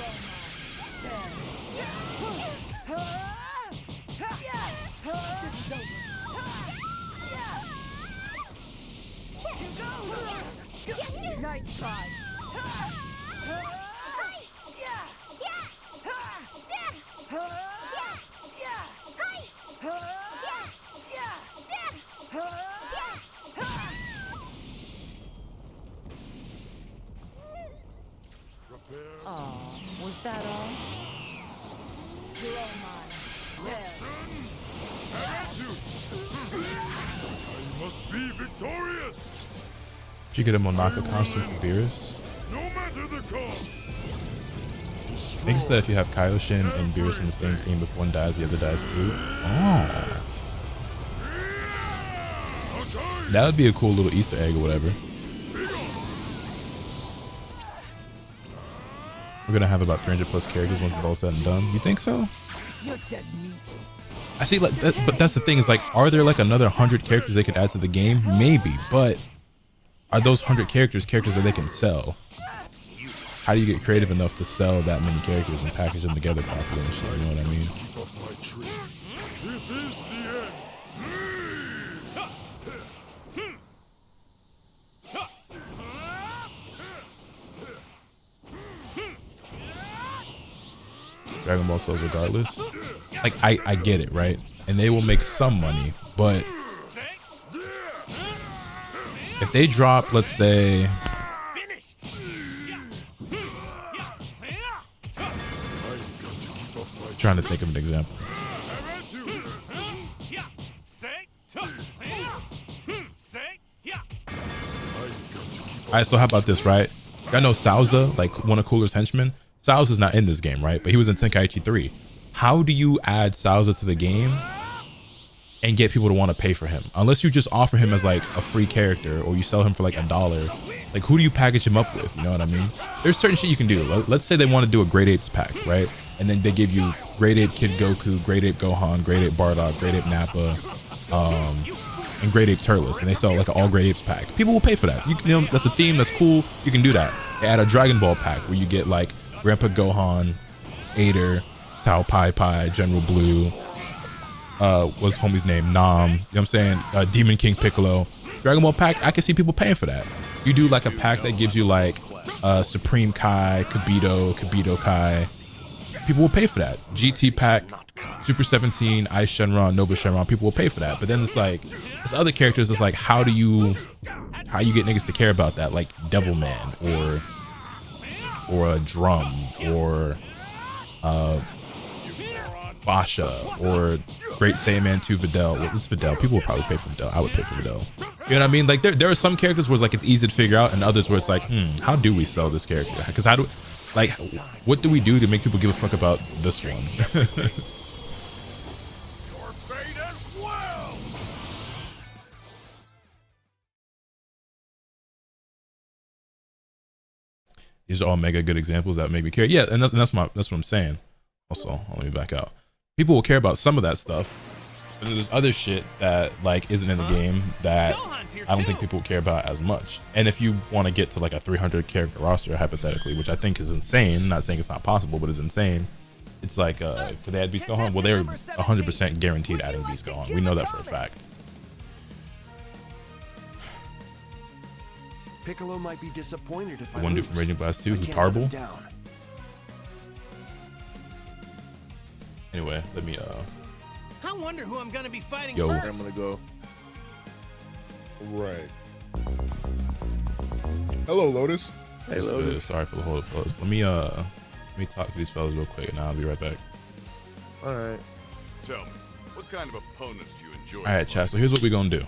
Nice try. Oh, was that all? You're all mine. Attitude! I must be victorious! Did you get a Monaka costume for Beerus? No matter the cost. Thinks that if you have Kaioshin and Beerus in the same team, if one dies, the other dies too. Oh. That would be a cool little Easter egg or whatever. We're gonna have about 300 plus characters once it's all said and done. You think so? You're dead meat. I see, like, but that's the thing is, like, are there like another 100 characters they could add to the game? Maybe, but are those 100 characters that they can sell? How do you get creative enough to sell that many characters and package them together properly and shit? You know what I mean? This is the end. Dragon Ball sells regardless. Like, I get it, right? And they will make some money, but if they drop, let's say, trying to think of an example. All right, so how about this, right? I know Sauza, like one of Cooler's henchmen. Sauza's not in this game, right? But he was in Tenkaichi 3. How do you add Sauza to the game and get people to want to pay for him? Unless you just offer him as like a free character or you sell him for like $1. Like, who do you package him up with? You know what I mean? There's certain shit you can do. Let's say they want to do a Great Apes pack, right? And then they give you Great Ape Kid Goku, Great Ape Gohan, Great Ape Bardock, Great Ape Nappa, and Great Ape Turles, and they sell like an all Great Apes pack. People will pay for that. You know, that's a theme. That's cool. You can do that. They add a Dragon Ball pack where you get like Grandpa Gohan, Ader, Tao Pai Pai, General Blue, what's homie's name? Nam. You know what I'm saying? Demon King Piccolo. Dragon Ball pack, I can see people paying for that. You do like a pack that gives you like Supreme Kai, Kibito Kai. People will pay for that. GT pack, Super 17, Ice Shenron, Nova Shenron. People will pay for that. But then it's like, there's other characters. It's like, how you get niggas to care about that? Like Devilman or a Drum or Basha or Great Saiyaman 2 Videl. Well, it's Videl. People will probably pay for Videl. I would pay for Videl. You know what I mean? Like there are some characters where it's like it's easy to figure out, and others where it's like, how do we sell this character? Because how do, like, what do we do to make people give a fuck about this one? Your fate as well. These are all mega good examples that make me care. Yeah, and that's what I'm saying. Also, let me back out. People will care about some of that stuff, but there's other shit that like isn't in the game that I don't think people care about as much. And if you want to get to like a 300 character roster hypothetically, which I think is insane, I'm not saying it's not possible, but it's insane. It's like, could they add Beast Gohan? Well, they're 100% guaranteed adding Beast Gohan. We know that for a fact. Piccolo might be disappointed if The one dude from Raging Blast 2, who's Tarble. Anyway, let me I wonder who I'm gonna be fighting Yo. first. I'm gonna go. Right. Hello, Lotus. Hey, Lotus. Sorry for the hold up, fellas. Let me talk to these fellas real quick, and I'll be right back. All right. Tell me, what kind of opponents do you enjoy? All right, chat. So here's what we're gonna do.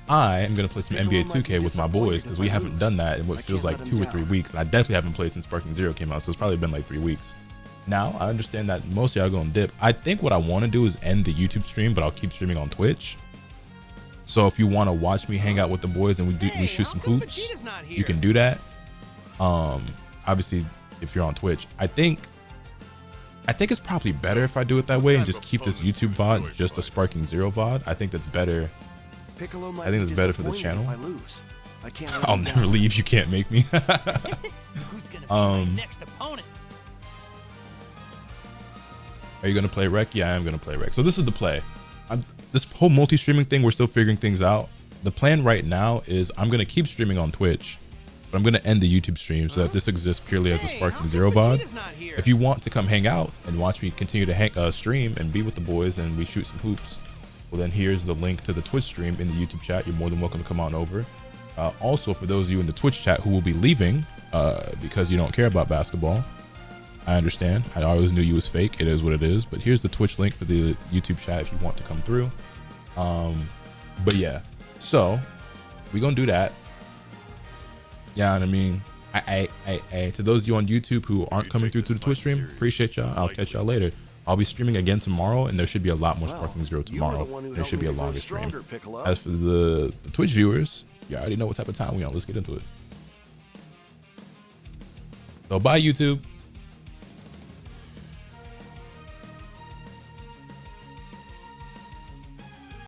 I am gonna play some NBA 2K with my boys because we haven't done that in what feels like 2 or 3 weeks, and I definitely haven't played since Sparking Zero came out. So it's probably been like 3 weeks. Now I understand that most of y'all gonna dip. I think what I want to do is end the YouTube stream, but I'll keep streaming on Twitch. So if you want to watch me hang out with the boys and we shoot some hoops, you can do that. Obviously, if you're on Twitch, I think it's probably better if I do it that way and just keep this YouTube VOD just a Sparking Zero VOD. I think that's better. I think it's better for the channel. I'll never leave. You can't make me. Who's gonna be my next opponent? Are you gonna play Rec? Yeah, I am gonna play Rec. So this is the play. This whole multi-streaming thing, we're still figuring things out. The plan right now is I'm gonna keep streaming on Twitch, but I'm gonna end the YouTube stream so that this exists purely as a Sparking Zero VOD. If you want to come hang out and watch me continue to stream and be with the boys and we shoot some hoops, well then here's the link to the Twitch stream in the YouTube chat. You're more than welcome to come on over. Also, for those of you in the Twitch chat who will be leaving because you don't care about basketball, I understand. I always knew you was fake. It is what it is. But here's the Twitch link for the YouTube chat if you want to come through. But yeah, so we're gonna do that. Yeah, and I mean, to those of you on YouTube who aren't coming through to the Twitch stream, appreciate y'all. I'll catch y'all later. I'll be streaming again tomorrow, and there should be a lot more Sparking Zero tomorrow. There should be a longer stream. As for the Twitch viewers, you already know what type of time we on. Let's get into it. So bye, YouTube.